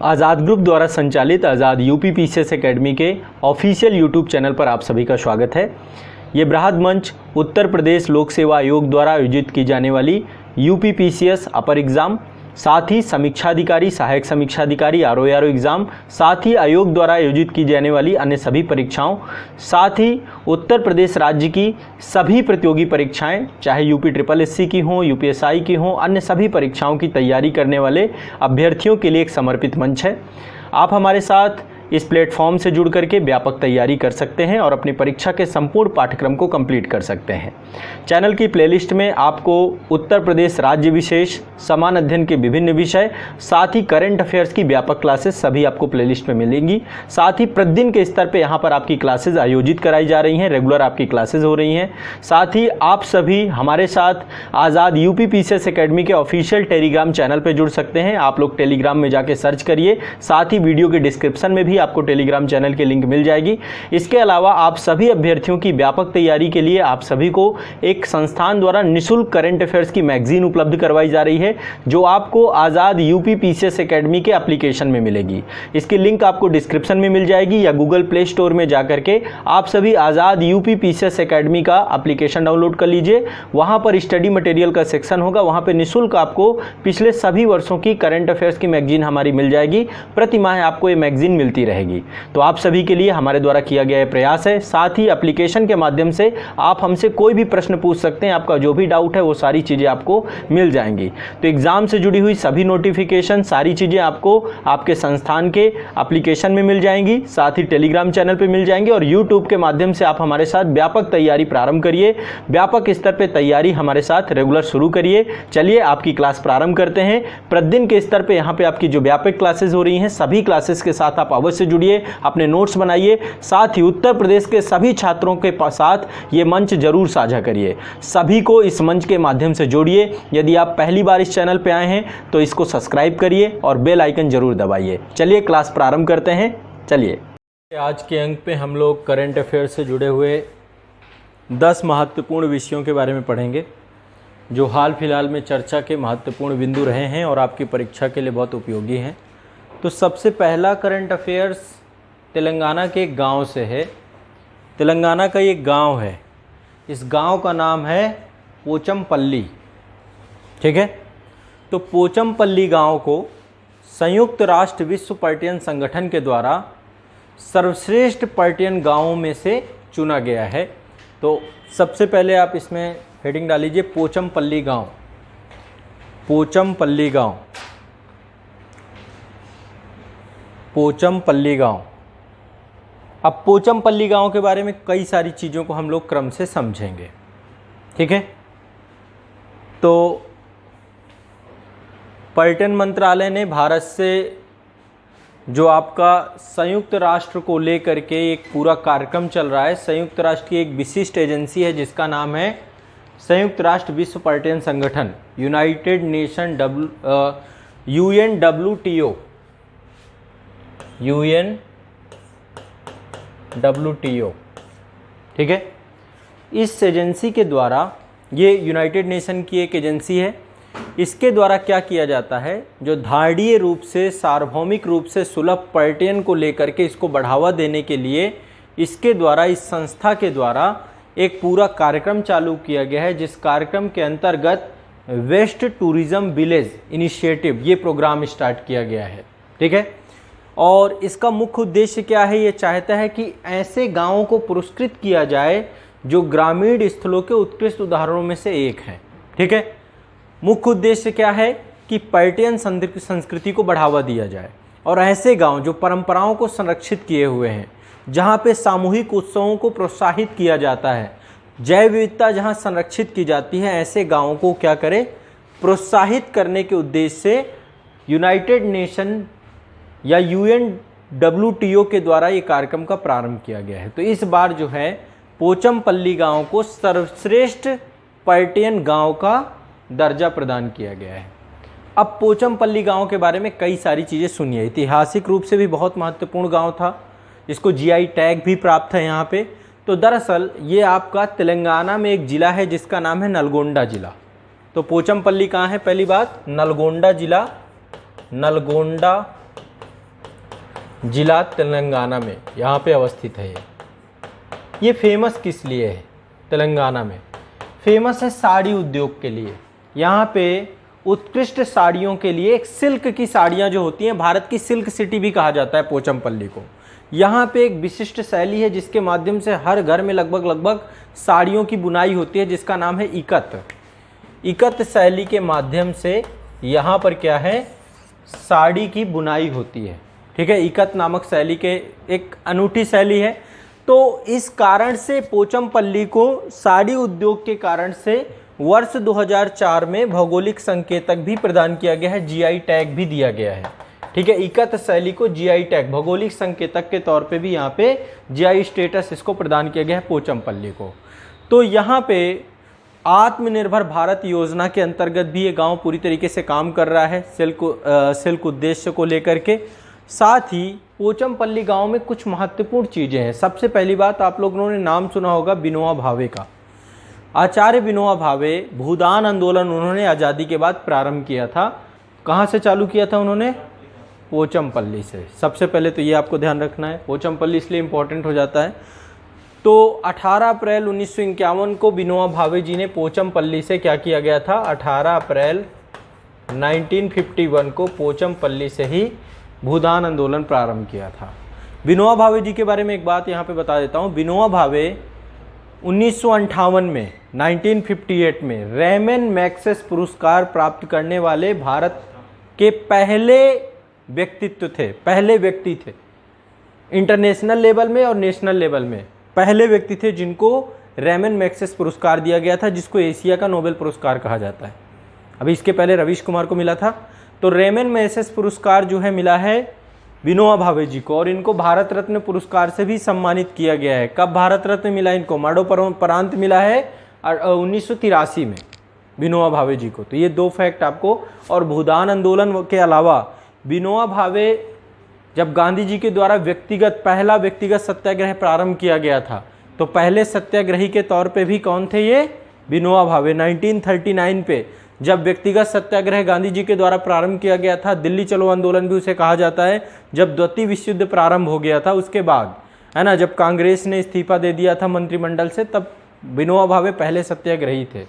आज़ाद group द्वारा संचालित आज़ाद UP PCS academy के ऑफिशियल यूट्यूब चैनल पर आप सभी का स्वागत है। ये बृहद मंच उत्तर प्रदेश लोक सेवा आयोग द्वारा आयोजित की जाने वाली यूपी पीसीएस अपर एग्ज़ाम, साथ ही समीक्षाधिकारी, सहायक समीक्षाधिकारी, आरओ एग्ज़ाम, साथ ही आयोग द्वारा आयोजित की जाने वाली अन्य सभी परीक्षाओं, साथ ही उत्तर प्रदेश राज्य की सभी प्रतियोगी परीक्षाएं, चाहे यूपी ट्रिपल एससी की हों, यूपीएसआई की हों, अन्य सभी परीक्षाओं की तैयारी करने वाले अभ्यर्थियों के लिए एक समर्पित मंच है। आप हमारे साथ इस प्लेटफॉर्म से जुड़ करके व्यापक तैयारी कर सकते हैं और अपनी परीक्षा के संपूर्ण पाठ्यक्रम को कंप्लीट कर सकते हैं। चैनल की प्लेलिस्ट में आपको उत्तर प्रदेश राज्य विशेष, समान अध्ययन के विभिन्न विषय, साथ ही करंट अफेयर्स की व्यापक क्लासेस सभी आपको प्लेलिस्ट में मिलेंगी। साथ ही प्रतिदिन के स्तर पे यहाँ पर आपकी क्लासेस आयोजित कराई जा रही हैं, रेगुलर आपकी क्लासेस हो रही हैं। साथ ही आप सभी हमारे साथ आज़ाद यूपी पीसीएस एकेडमी के ऑफिशियल टेलीग्राम चैनल पर जुड़ सकते हैं। आप लोग टेलीग्राम में जाके सर्च करिए, साथ ही वीडियो के डिस्क्रिप्शन में भी आपको टेलीग्राम चैनल की लिंक मिल जाएगी। इसके अलावा आप सभी अभ्यर्थियों की व्यापक तैयारी के लिए आप सभी को एक संस्थान द्वारा निःशुल्क करंट अफेयर्स की मैगजीन उपलब्ध करवाई जा रही है, जो आपको आज़ाद यूपी पीसीएस एकेडमी के एप्लीकेशन में मिलेगी। इसकी लिंक आपको डिस्क्रिप्शन में मिल जाएगी या गूगल प्ले स्टोर में जाकर के आप सभी आज़ाद यूपी पीसीएस एकेडमी का एप्लीकेशन डाउनलोड कर लीजिए। वहां पर स्टडी मटेरियल का सेक्शन होगा, वहां पर निःशुल्क आपको पिछले सभी वर्षों की करंट अफेयर्स की मैगजीन हमारी मिल जाएगी। प्रति माह आपको ये मैगजीन मिलती रहेगी। तो आप सभी के लिए हमारे द्वारा किया गया यह प्रयास है। साथ ही एप्लीकेशन के माध्यम से आप हमसे कोई भी प्रश्न पूछ सकते हैं, आपका जो भी डाउट है वो सारी चीज़ें आपको मिल जाएंगी। तो एग्जाम से जुड़ी हुई सभी नोटिफिकेशन, सारी चीज़ें आपको आपके संस्थान के एप्लीकेशन में मिल जाएंगी, साथ ही टेलीग्राम चैनल पर मिल जाएंगी और यूट्यूब के माध्यम से आप हमारे साथ व्यापक तैयारी प्रारंभ करिए। व्यापक स्तर पर तैयारी हमारे साथ रेगुलर शुरू करिए। चलिए आपकी क्लास प्रारंभ करते हैं। प्रतिदिन के स्तर पर यहाँ पे आपकी जो व्यापक क्लासेस हो रही हैं, सभी क्लासेस के साथ आप अवश्य जुड़िए, अपने नोट्स बनाइए। साथ ही उत्तर प्रदेश के सभी छात्रों के साथ ये मंच जरूर साझा करिए। सभी को इस मंच के माध्यम से जोड़िए। यदि आप पहली बार इस चैनल पे आए हैं तो इसको सब्सक्राइब करिए और बेल आइकन जरूर दबाइए। चलिए क्लास प्रारंभ करते हैं। चलिए आज के अंक पे हम लोग करंट अफेयर से जुड़े हुए 10 महत्वपूर्ण विषयों के बारे में पढ़ेंगे, जो हाल फिलहाल में चर्चा के महत्वपूर्ण बिंदु रहे हैं और आपकी परीक्षा के लिए बहुत उपयोगी हैं। तो सबसे पहला करंट अफेयर्स तेलंगाना के एक गांव से है। तेलंगाना का एक गांव है, इस गांव का नाम है पोचमपल्ली। ठीक है, तो पोचमपल्ली गांव को संयुक्त राष्ट्र विश्व पर्यटन संगठन के द्वारा सर्वश्रेष्ठ पर्यटन गांवों में से चुना गया है। तो सबसे पहले आप इसमें हेडिंग डाल लीजिए, पोचमपल्ली गांव। पोचमपल्ली गांव, पोचमपल्ली गांव। अब पोचमपल्ली गांव के बारे में कई सारी चीज़ों को हम लोग क्रम से समझेंगे। ठीक है, तो पर्यटन मंत्रालय ने भारत से जो आपका संयुक्त राष्ट्र को लेकर के एक पूरा कार्यक्रम चल रहा है, संयुक्त राष्ट्र की एक विशिष्ट एजेंसी है जिसका नाम है संयुक्त राष्ट्र विश्व पर्यटन संगठन, यूनाइटेड नेशन UNWTO। ठीक है, इस एजेंसी के द्वारा, ये यूनाइटेड नेशन की एक एजेंसी है, इसके द्वारा क्या किया जाता है, जो धारणीय रूप से, सार्वभौमिक रूप से सुलभ पर्यटन को लेकर के इसको बढ़ावा देने के लिए इसके द्वारा, इस संस्था के द्वारा एक पूरा कार्यक्रम चालू किया गया है, जिस कार्यक्रम के अंतर्गत वेस्ट टूरिज्म विलेज इनिशिएटिव ये प्रोग्राम स्टार्ट किया गया है। ठीक है, और इसका मुख्य उद्देश्य क्या है, ये चाहता है कि ऐसे गांवों को पुरस्कृत किया जाए जो ग्रामीण स्थलों के उत्कृष्ट उदाहरणों में से एक हैं। ठीक है, मुख्य उद्देश्य क्या है कि पर्यटन संस्कृति को बढ़ावा दिया जाए और ऐसे गांव जो परंपराओं को संरक्षित किए हुए हैं, जहां पे सामूहिक उत्सवों को प्रोत्साहित किया जाता है, जैव विविधता जहां संरक्षित की जाती है, ऐसे गांवों को क्या करे, प्रोत्साहित करने के उद्देश्य से यूनाइटेड नेशन या UNWTO के द्वारा ये कार्यक्रम का प्रारंभ किया गया है। तो इस बार जो है पोचमपल्ली गांव को सर्वश्रेष्ठ पर्यटन गांव का दर्जा प्रदान किया गया है। अब पोचमपल्ली गांव के बारे में कई सारी चीज़ें सुनिए। ऐतिहासिक रूप से भी बहुत महत्वपूर्ण गांव था, इसको GI टैग भी प्राप्त है यहाँ पे। तो दरअसल ये आपका तेलंगाना में एक ज़िला है जिसका नाम है नलगोंडा ज़िला। तो पोचमपल्ली कहाँ है, पहली बात नलगोंडा ज़िला, नलगोंडा जिला तेलंगाना में यहाँ पे अवस्थित है। ये फेमस किस लिए है? तेलंगाना में फेमस है साड़ी उद्योग के लिए। यहाँ पे उत्कृष्ट साड़ियों के लिए, एक सिल्क की साड़ियाँ जो होती हैं, भारत की सिल्क सिटी भी कहा जाता है पोचमपल्ली को। यहाँ पे एक विशिष्ट शैली है जिसके माध्यम से हर घर में लगभग साड़ियों की बुनाई होती है, जिसका नाम है इकत। इकत शैली के माध्यम से यहाँ पर क्या है, साड़ी की बुनाई होती है। ठीक है, इकत नामक शैली के एक अनूठी शैली है। तो इस कारण से पोचमपल्ली को साड़ी उद्योग के कारण से वर्ष 2004 में भौगोलिक संकेतक भी प्रदान किया गया है, जीआई टैग भी दिया गया है। ठीक है, इकत शैली को जीआई टैग, भौगोलिक संकेतक के तौर पे भी यहाँ पे जीआई स्टेटस इसको प्रदान किया गया है पोचमपल्ली को। तो यहाँ पे आत्मनिर्भर भारत योजना के अंतर्गत भी ये गांव पूरी तरीके से काम कर रहा है सिल्क उद्देश्य को लेकर के। साथ ही पोचमपल्ली गांव में कुछ महत्वपूर्ण चीज़ें हैं। सबसे पहली बात, आप लोगों ने नाम सुना होगा विनोबा भावे का। आचार्य विनोबा भावे भूदान आंदोलन उन्होंने आज़ादी के बाद प्रारंभ किया था। कहाँ से चालू किया था उन्होंने? पोचमपल्ली से। सबसे पहले तो ये आपको ध्यान रखना है, पोचमपल्ली इसलिए इम्पोर्टेंट हो जाता है। तो 18 अप्रैल 1951 को विनोबा भावे जी ने पोचमपल्ली से क्या किया गया था? 18 अप्रैल 1951 को पोचमपल्ली से ही भूदान आंदोलन प्रारंभ किया था। विनोबा भावे जी के बारे में एक बात यहाँ पे बता देता हूँ। विनोबा भावे 1958 में 1958 में रेमन मैग्सेसे पुरस्कार प्राप्त करने वाले भारत के पहले व्यक्ति थे। इंटरनेशनल लेवल में और नेशनल लेवल में पहले व्यक्ति थे जिनको रेमन मैग्सेसे पुरस्कार दिया गया था, जिसको एशिया का नोबेल पुरस्कार कहा जाता है। अभी इसके पहले रवीश कुमार को मिला था। तो रेमन मैग्सेसे पुरस्कार जो है मिला है विनोबा भावे जी को, और इनको भारत रत्न पुरस्कार से भी सम्मानित किया गया है। कब भारत रत्न मिला इनको? मरणोपरांत मिला है 1983 में विनोबा भावे जी को। तो ये दो फैक्ट आपको। और भूदान आंदोलन के अलावा विनोबा भावे, जब गांधी जी के द्वारा पहला व्यक्तिगत सत्याग्रह प्रारंभ किया गया था, तो पहले सत्याग्रही के तौर पे भी कौन थे? ये विनोबा भावे। 1939 पे जब व्यक्तिगत सत्याग्रह गांधी जी के द्वारा प्रारंभ किया गया था, दिल्ली चलो आंदोलन भी उसे कहा जाता है, जब द्वितीय विश्व युद्ध प्रारंभ हो गया था उसके बाद, है ना, जब कांग्रेस ने इस्तीफा दे दिया था मंत्रिमंडल से, तब विनोबा भावे पहले सत्याग्रही थे।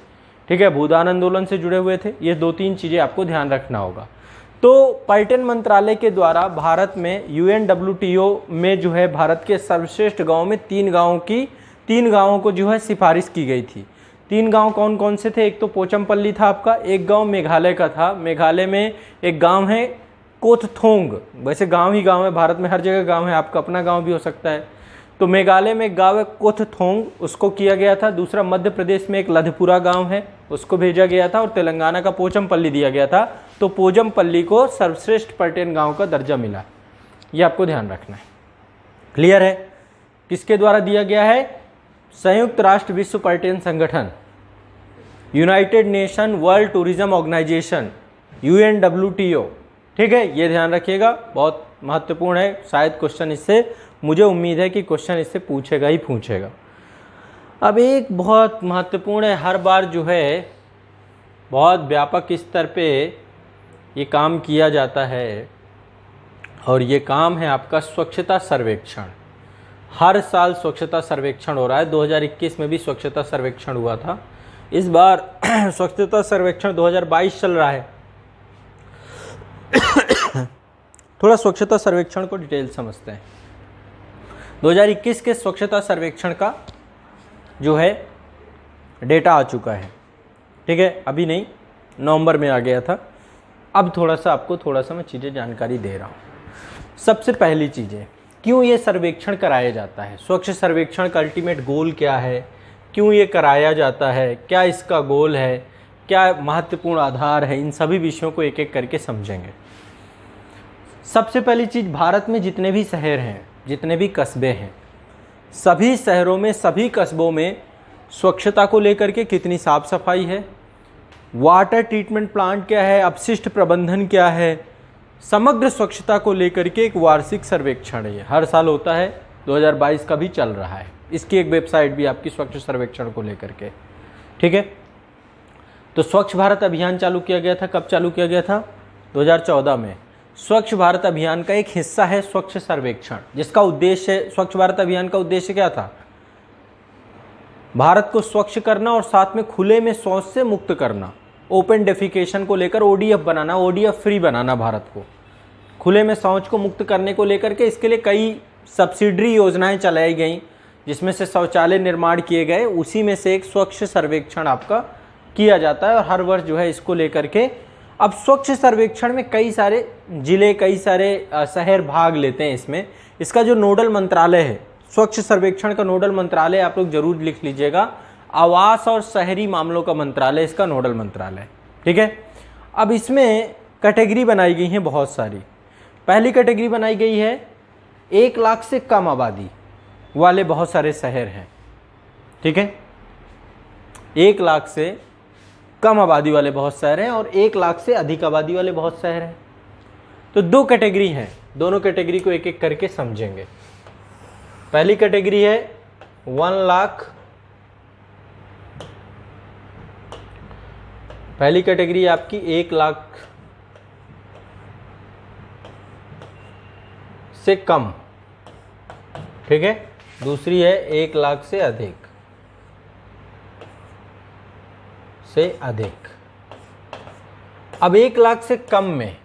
ठीक है, भूदान आंदोलन से जुड़े हुए थे। ये 2-3 चीज़ें आपको ध्यान रखना होगा। तो पर्यटन मंत्रालय के द्वारा भारत में UNWTO में जो है भारत के सर्वश्रेष्ठ गाँव में 3 गाँवों को जो है सिफारिश की गई थी। 3 गांव कौन कौन से थे? एक तो पोचमपल्ली था आपका, एक गांव मेघालय का था। मेघालय में एक गांव है कोथथोंग। वैसे गांव ही गांव है, भारत में हर जगह गांव है, आपका अपना गांव भी हो सकता है। तो मेघालय में एक गांव है कोथथोंग, उसको किया गया था। दूसरा मध्य प्रदेश में एक लधपुरा गांव है, उसको भेजा गया था। और तेलंगाना का पोचमपल्ली दिया गया था। तो पोचमपल्ली को सर्वश्रेष्ठ पर्यटन गाँव का दर्जा मिला। ये आपको ध्यान रखना है। क्लियर है? किसके द्वारा दिया गया है? संयुक्त राष्ट्र विश्व पर्यटन संगठन, United Nation World Tourism Organization, UNWTO। ठीक है, ये ध्यान रखिएगा, बहुत महत्वपूर्ण है। शायद क्वेश्चन इससे, मुझे उम्मीद है कि क्वेश्चन इससे पूछेगा ही पूछेगा। अब एक बहुत महत्वपूर्ण है, हर बार जो है बहुत व्यापक स्तर पे ये काम किया जाता है, और ये काम है आपका स्वच्छता सर्वेक्षण। हर साल स्वच्छता सर्वेक्षण हो रहा है। 2021 में भी स्वच्छता सर्वेक्षण हुआ था। इस बार स्वच्छता सर्वेक्षण 2022 चल रहा है। थोड़ा स्वच्छता सर्वेक्षण को डिटेल समझते हैं। 2021 के स्वच्छता सर्वेक्षण का जो है डेटा आ चुका है। ठीक है, अभी नहीं, नवंबर में आ गया था। अब थोड़ा सा मैं चीज़ें जानकारी दे रहा हूँ। सबसे पहली चीज़ें, क्यों ये सर्वेक्षण कराया जाता है? स्वच्छ सर्वेक्षण का अल्टीमेट गोल क्या है? क्यों ये कराया जाता है? क्या इसका गोल है? क्या महत्वपूर्ण आधार है? इन सभी विषयों को एक एक करके समझेंगे। सबसे पहली चीज़, भारत में जितने भी शहर हैं, जितने भी कस्बे हैं, सभी शहरों में, सभी कस्बों में स्वच्छता को लेकर के कितनी साफ सफाई है, वाटर ट्रीटमेंट प्लांट क्या है, अपशिष्ट प्रबंधन क्या है, समग्र स्वच्छता को लेकर के एक वार्षिक सर्वेक्षण है। हर साल होता है, 2022 का भी चल रहा है। इसकी एक वेबसाइट भी आपकी स्वच्छ सर्वेक्षण को लेकर के। ठीक है, तो स्वच्छ भारत अभियान चालू किया गया था। कब चालू किया गया था? 2014 में। स्वच्छ भारत अभियान का एक हिस्सा है स्वच्छ सर्वेक्षण, जिसका उद्देश्य, स्वच्छ भारत अभियान का उद्देश्य क्या था? भारत को स्वच्छ करना और साथ में खुले में शौच से मुक्त करना, ओपन डेफिकेशन को लेकर ODF बनाना, ODF फ्री बनाना, भारत को खुले में शौच को मुक्त करने को लेकर के इसके लिए कई सब्सिडरी योजनाएं चलाई गई, जिसमें से शौचालय निर्माण किए गए। उसी में से एक स्वच्छ सर्वेक्षण आपका किया जाता है और हर वर्ष जो है इसको लेकर के, अब स्वच्छ सर्वेक्षण में कई सारे जिले, कई सारे शहर भाग लेते हैं इसमें। इसका जो नोडल मंत्रालय है, स्वच्छ सर्वेक्षण का नोडल मंत्रालय आप लोग जरूर लिख लीजिएगा, आवास और शहरी मामलों का मंत्रालय इसका नोडल मंत्रालय, ठीक है। अब इसमें कैटेगरी बनाई गई हैं बहुत सारी। पहली कैटेगरी बनाई गई है 1 लाख से कम आबादी वाले बहुत सारे शहर हैं, ठीक है। 1 लाख से कम आबादी वाले बहुत शहर हैं और 1 लाख से अधिक आबादी वाले बहुत शहर हैं। तो 2 कैटेगरी हैं, दोनों कैटेगरी को एक एक करके समझेंगे। पहली कैटेगरी है 1 लाख, पहली कैटेगरी आपकी 1 लाख से कम, ठीक है। दूसरी है 1 लाख से अधिक, अब 1 लाख से कम में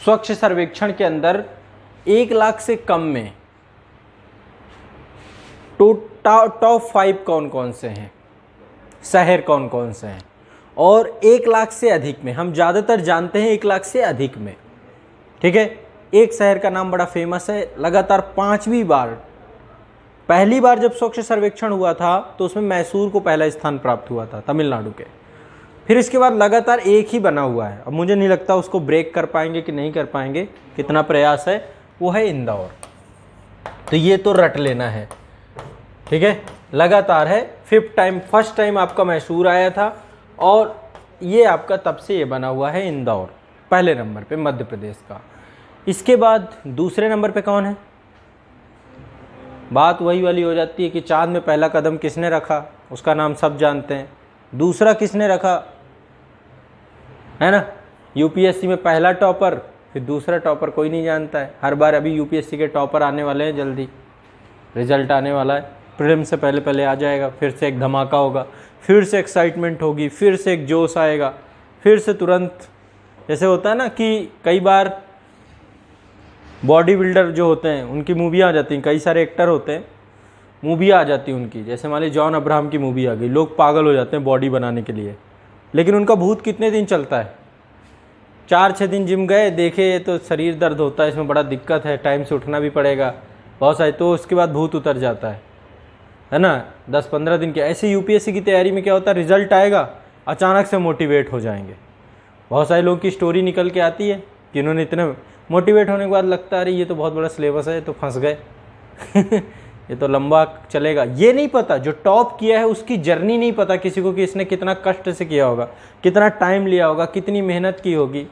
स्वच्छ सर्वेक्षण के अंदर 1 लाख से कम में टॉप 5 कौन कौन से हैं, शहर कौन कौन से हैं, और 1 लाख से अधिक में हम ज़्यादातर जानते हैं 1 लाख से अधिक में, ठीक है। एक शहर का नाम बड़ा फेमस है, लगातार 5वीं बार, पहली बार जब स्वच्छ सर्वेक्षण हुआ था तो उसमें मैसूर को पहला स्थान प्राप्त हुआ था, तमिलनाडु के। फिर इसके बाद लगातार एक ही बना हुआ है, अब मुझे नहीं लगता उसको ब्रेक कर पाएंगे कि नहीं कर पाएंगे, कितना प्रयास है, वो है इंदौर। तो ये तो रट लेना है, ठीक है, लगातार है। फर्स्ट टाइम आपका मैसूर आया था और ये आपका तब से ये बना हुआ है इंदौर, पहले नंबर पे मध्य प्रदेश का। इसके बाद दूसरे नंबर पे कौन है? बात वही वाली हो जाती है कि चांद में पहला कदम किसने रखा, उसका नाम सब जानते हैं। दूसरा किसने रखा, है ना, यूपीएससी में पहला टॉपर, फिर दूसरा टॉपर कोई नहीं जानता है। हर बार अभी यूपीएससी के टॉपर आने वाले हैं, जल्दी रिजल्ट आने वाला है, प्रीलिम से पहले पहले आ जाएगा, फिर से एक धमाका होगा, फिर से एक्साइटमेंट होगी, फिर से एक जोश आएगा, फिर से तुरंत, जैसे होता है ना कि कई बार बॉडी बिल्डर जो होते हैं उनकी मूवियाँ आ जाती हैं, कई सारे एक्टर होते हैं, मूवी आ जाती है उनकी, जैसे मान लीजिए जॉन अब्राहम की मूवी आ गई, लोग पागल हो जाते हैं बॉडी बनाने के लिए, लेकिन उनका भूत कितने दिन चलता है? 4-6 दिन जिम गए, देखे तो शरीर दर्द होता है, इसमें बड़ा दिक्कत है, टाइम से उठना भी पड़ेगा बहुत सारे, तो उसके बाद भूत उतर जाता है ना, 10-15 दिन के। ऐसे यूपीएससी की तैयारी में क्या होता है, रिजल्ट आएगा, अचानक से मोटिवेट हो जाएंगे। बहुत सारे लोगों की स्टोरी निकल के आती है कि इन्होंने इतने मोटिवेट होने के बाद लगता है अरे ये तो बहुत बड़ा सिलेबस है, तो फंस गए ये तो लंबा चलेगा। ये नहीं पता, जो टॉप किया है उसकी जर्नी नहीं पता किसी को कि इसने कितना कष्ट से किया होगा, कितना टाइम लिया होगा, कितनी मेहनत की होगी,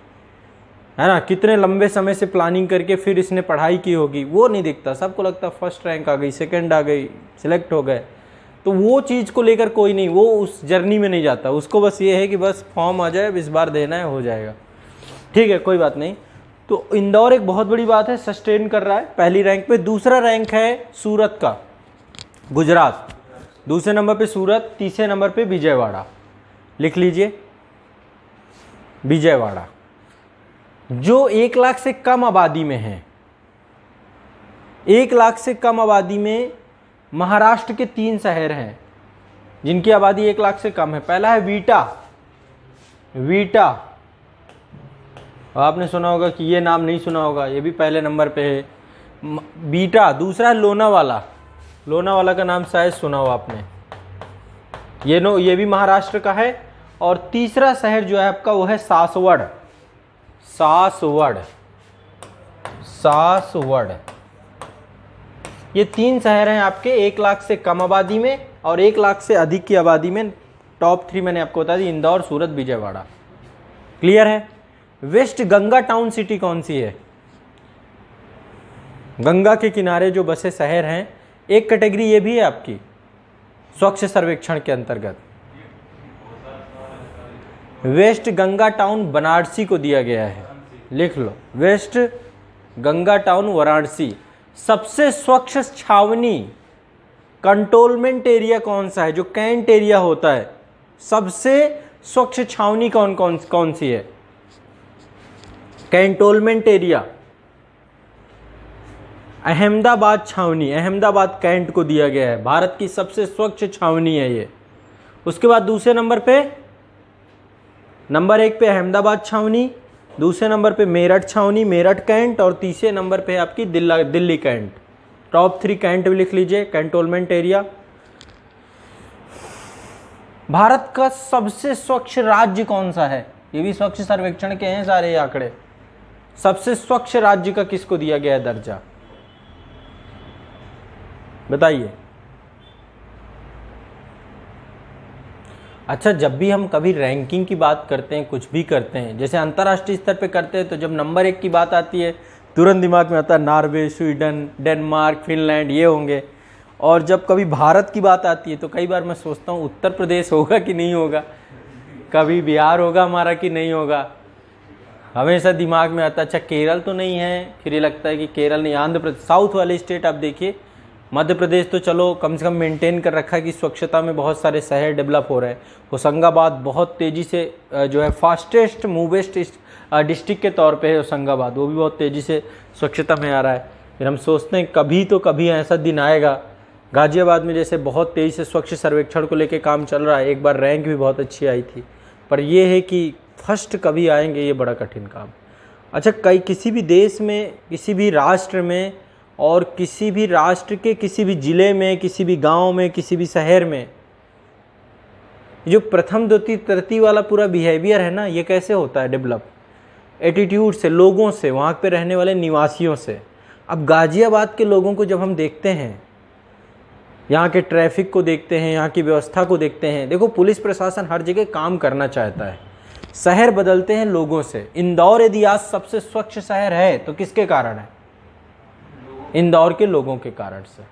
है ना, कितने लंबे समय से प्लानिंग करके फिर इसने पढ़ाई की होगी, वो नहीं दिखता। सबको लगता फर्स्ट रैंक आ गई, सेकंड आ गई, सिलेक्ट हो गए, तो वो चीज़ को लेकर कोई नहीं, वो उस जर्नी में नहीं जाता, उसको बस ये है कि बस फॉर्म आ जाए, इस बार देना है, हो जाएगा, ठीक है, कोई बात नहीं। तो इंदौर एक बहुत बड़ी बात है, सस्टेन कर रहा है पहली रैंक पे। दूसरा रैंक है सूरत का, गुजरात, दूसरे नंबर पे सूरत, तीसरे नंबर पे विजयवाड़ा, लिख लीजिए विजयवाड़ा, जो 1 लाख से कम आबादी में है। 1 लाख से कम आबादी में महाराष्ट्र के 3 शहर हैं जिनकी आबादी 1 लाख से कम है। पहला है वीटा, आपने सुना होगा कि ये नाम नहीं सुना होगा, ये भी पहले नंबर पे है, बीटा। दूसरा है लोनावाला का नाम शायद सुना हो आपने, ये भी महाराष्ट्र का है। और तीसरा शहर जो है आपका वो है सासवड़। ये 3 शहर हैं आपके 1 लाख से कम आबादी में, और 1 लाख से अधिक की आबादी में टॉप 3 मैंने आपको बता दी, इंदौर, सूरत, विजयवाड़ा। क्लियर है? वेस्ट गंगा टाउन सिटी कौन सी है? गंगा के किनारे जो बसे शहर हैं, एक कैटेगरी ये भी है आपकी स्वच्छ सर्वेक्षण के अंतर्गत। वेस्ट गंगा टाउन बनारसी को दिया गया है, लिख लो, वेस्ट गंगा टाउन वाराणसी। सबसे स्वच्छ छावनी कंटोनमेंट एरिया कौन सा है? जो कैंट एरिया होता है, सबसे स्वच्छ छावनी कौन सी है? कैंटोनमेंट एरिया अहमदाबाद छावनी, अहमदाबाद कैंट को दिया गया है, भारत की सबसे स्वच्छ छावनी है ये। उसके बाद दूसरे नंबर पे, नंबर 1 पे अहमदाबाद छावनी, दूसरे नंबर पे मेरठ छावनी, मेरठ कैंट, और तीसरे नंबर पे आपकी दिल्ली कैंट। टॉप 3 कैंट भी लिख लीजिए, कैंटोनमेंट एरिया। भारत का सबसे स्वच्छ राज्य कौन सा है? ये भी स्वच्छ सर्वेक्षण के हैं सारे आंकड़े। सबसे स्वच्छ राज्य का किसको दिया गया है दर्जा? बताइए। अच्छा, जब भी हम कभी रैंकिंग की बात करते हैं, कुछ भी करते हैं, जैसे अंतर्राष्ट्रीय स्तर पे करते हैं, तो जब नंबर 1 की बात आती है तुरंत दिमाग में आता है नॉर्वे, स्वीडन, डेनमार्क, फिनलैंड, ये होंगे। और जब कभी भारत की बात आती है तो कई बार मैं सोचता हूँ उत्तर प्रदेश होगा कि नहीं होगा, कभी बिहार होगा हमारा कि नहीं होगा। हमेशा दिमाग में आता है अच्छा केरल तो नहीं है, फिर ये लगता है कि केरल नहीं, आंध्र प्रदेश, साउथ वाले स्टेट आप देखिए। मध्य प्रदेश तो चलो कम से कम मेंटेन कर रखा है कि स्वच्छता में बहुत सारे शहर डेवलप हो रहे हैं। होशंगाबाद बहुत तेज़ी से जो है फास्टेस्ट मूवेस्ट डिस्ट्रिक्ट के तौर पे है होशंगाबाद, वो भी बहुत तेज़ी से स्वच्छता में आ रहा है। फिर हम सोचते हैं कभी तो कभी ऐसा दिन आएगा। गाज़ियाबाद में जैसे बहुत तेज़ी से स्वच्छ सर्वेक्षण को लेकर काम चल रहा है, एक बार रैंक भी बहुत अच्छी आई थी, पर यह है कि फर्स्ट कभी आएंगे, ये बड़ा कठिन काम। अच्छा, किसी भी देश में, किसी भी राष्ट्र में, और किसी भी राष्ट्र के किसी भी ज़िले में, किसी भी गांव में, किसी भी शहर में जो प्रथम द्वितीय तृतीय वाला पूरा बिहेवियर है ना, ये कैसे होता है डेवलप? एटीट्यूड से, लोगों से, वहाँ पे रहने वाले निवासियों से। अब गाज़ियाबाद के लोगों को जब हम देखते हैं, यहाँ के ट्रैफिक को देखते हैं, यहाँ की व्यवस्था को देखते हैं, देखो पुलिस प्रशासन हर जगह काम करना चाहता है, शहर बदलते हैं लोगों से। इंदौर यदि आज सबसे स्वच्छ शहर है तो किसके कारण है? इंदौर के लोगों के कारण से।